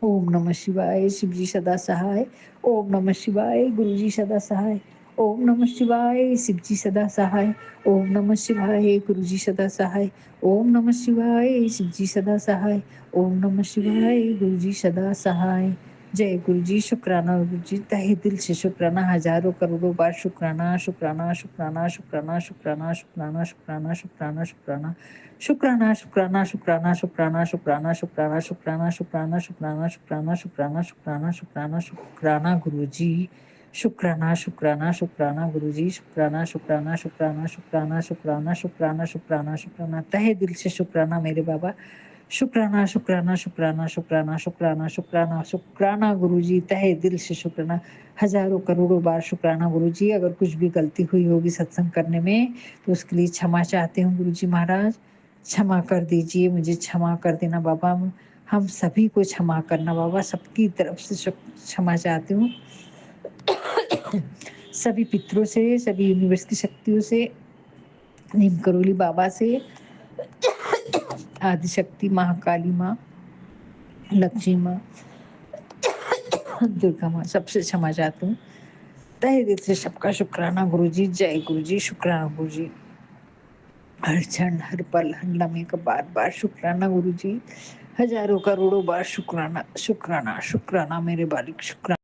ओम नमः शिवाय, शिव जी सदा सहाय। ओम नमः शिवाय, गुरु जी सदा सहाय। ओम नमः शिवाय, शिव जी सदा सहाय। ओम नमः शिवाय, गुरु जी सदा सहाय। ओम नमः शिवाय, शिव जी सदा सहाय। ओम नमः शिवाय, गुरु जी सदा सहाय। जय गुरु जी, शुक्राना गुरु जी, तहे दिल से शुक्राना, हज़ारों करोड़ों बार शुक्राना, शुक्राना, शुक्राना, शुक्राना, शुक्राना, शुक्राना, शुक्राना, शुक्राना, शुक्राना। शुक्राना, शुक्राना, शुक्राना, शुक्राना, शुक्राना, शुक्राना, शुक्राना, शुक्राना, शुक्राना, शुक्राना, शुक्राना, शुक्राना, शुक्राना, शुक्राना गुरुजी। शुक्राना, शुक्राना, शुक्राना गुरुजी, शुक्राना, शुक्राना, शुक्राना, शुक्राना, शुक्राना, शुक्राना, शुक्राना, शुक्राना, तहे दिल से शुक्राना मेरे बाबा। शुक्राना, शुक्राना, शुक्राना, शुक्राना, शुक्राना, शुक्राना, शुक्राना गुरुजी, तहे दिल से शुक्राना। हज़ारों करोड़ों बार शुक्राना गुरुजी, अगर कुछ भी गलती हुई होगी सत्संग करने में, तो उसके लिए क्षमा चाहती हूँ गुरुजी महाराज। क्षमा कर दीजिए, मुझे क्षमा कर देना बाबा। हम सभी को क्षमा करना बाबा, सबकी तरफ से क्षमा चाहती हूँ। सभी पितरों से, सभी यूनिवर्स की शक्तियों से, नीम करोली बाबा से, आदिशक्ति महाकाली माँ, लक्ष्मी माँ, दुर्गा माँ, सबसे क्षमा चाहती हूँ। तहे दिल से सबका शुक्राना गुरुजी। जय गुरुजी, शुक्राना गुरुजी। हर क्षण, हर पल, हर लम्हे का बार-बार शुक्राना गुरुजी। हज़ारों करोड़ों बार शुक्राना, शुक्राना, शुक्राना मेरे बालिक, शुक्राना।